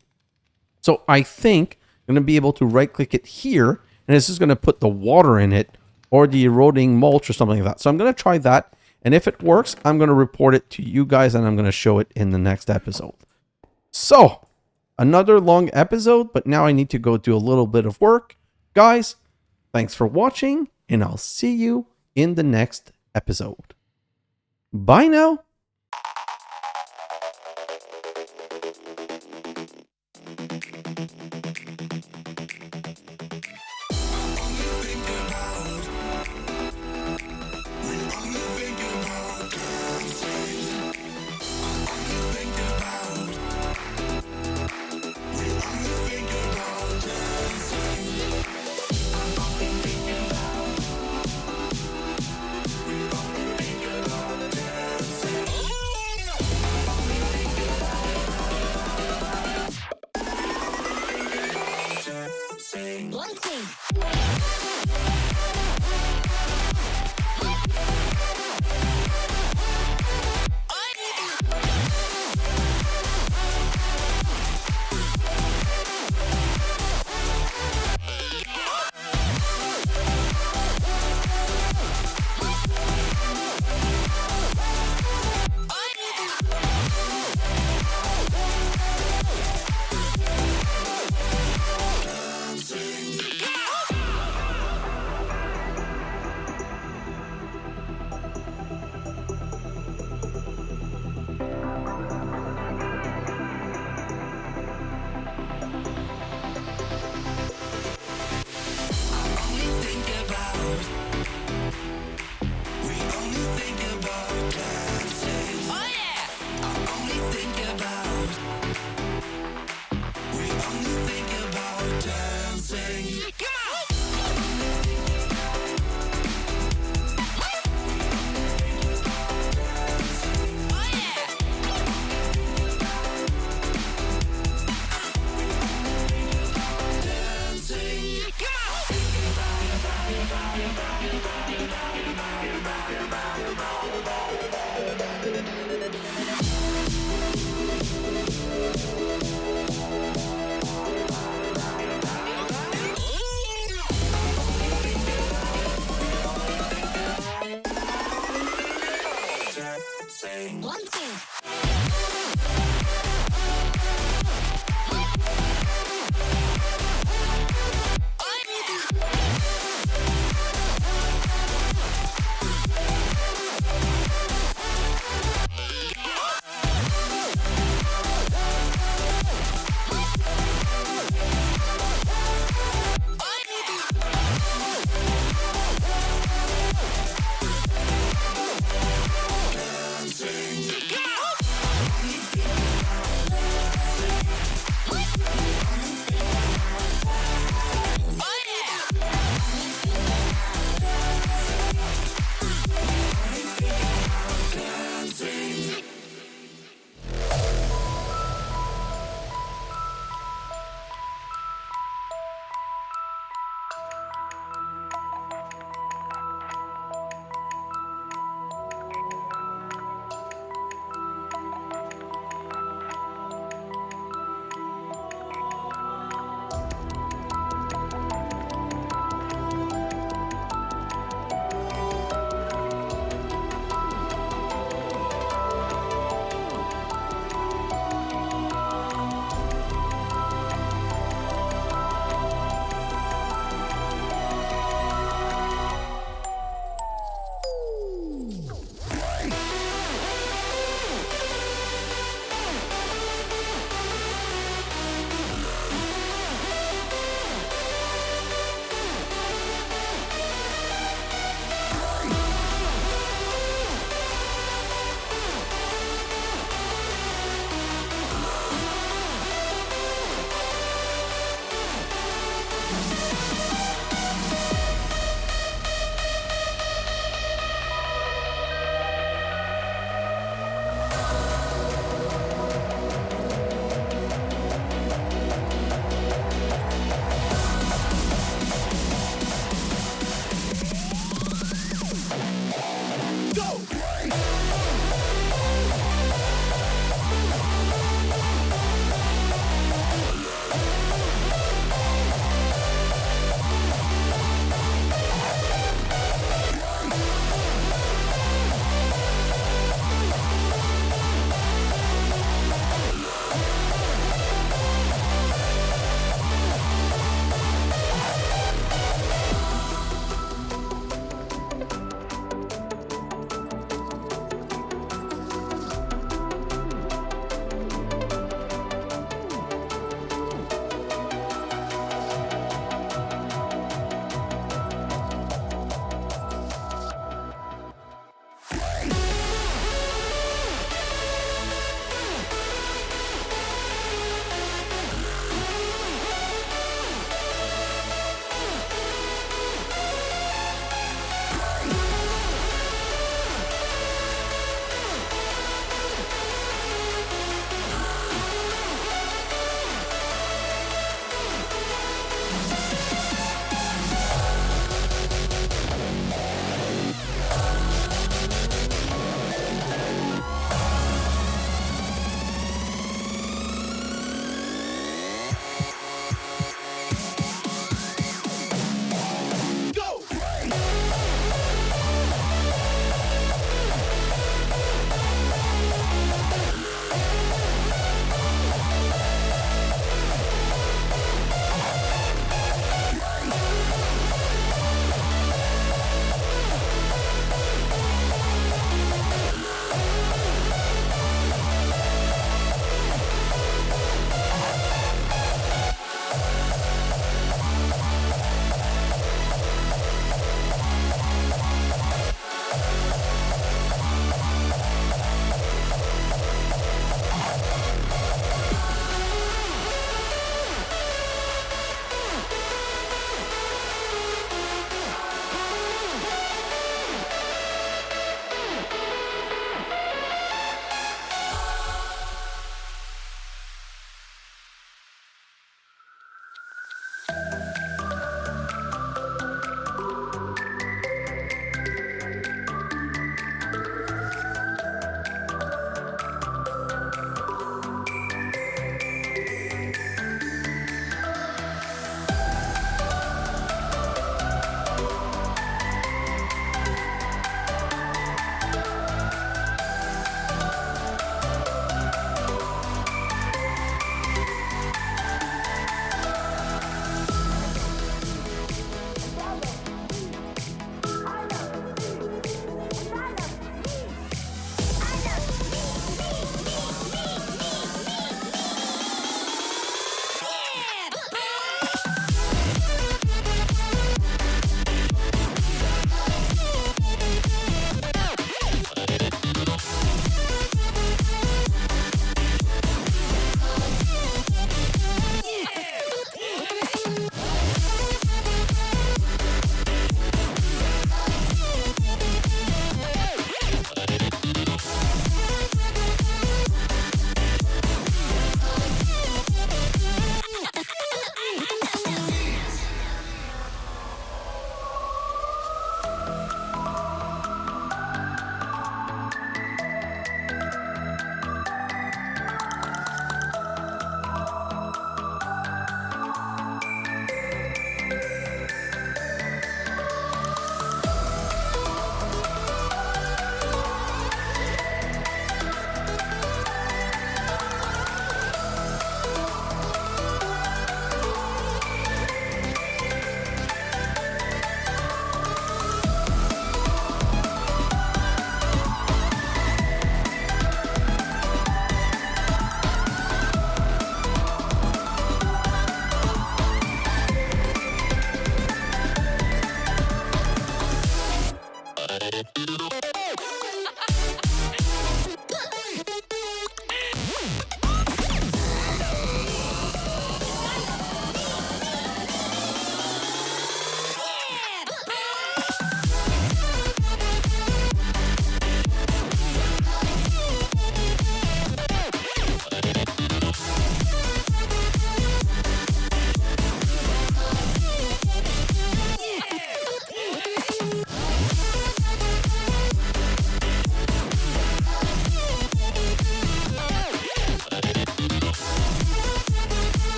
So I think I'm going to be able to right click it here, and this is going to put the water in it or the eroding mulch or something like that. So I'm going to try that. And if it works, I'm going to report it to you guys, and I'm going to show it in the next episode. So another long episode, but now I need to go do a little bit of work. Guys, thanks for watching, and I'll see you in the next episode. Bye now.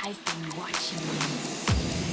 I've been watching you.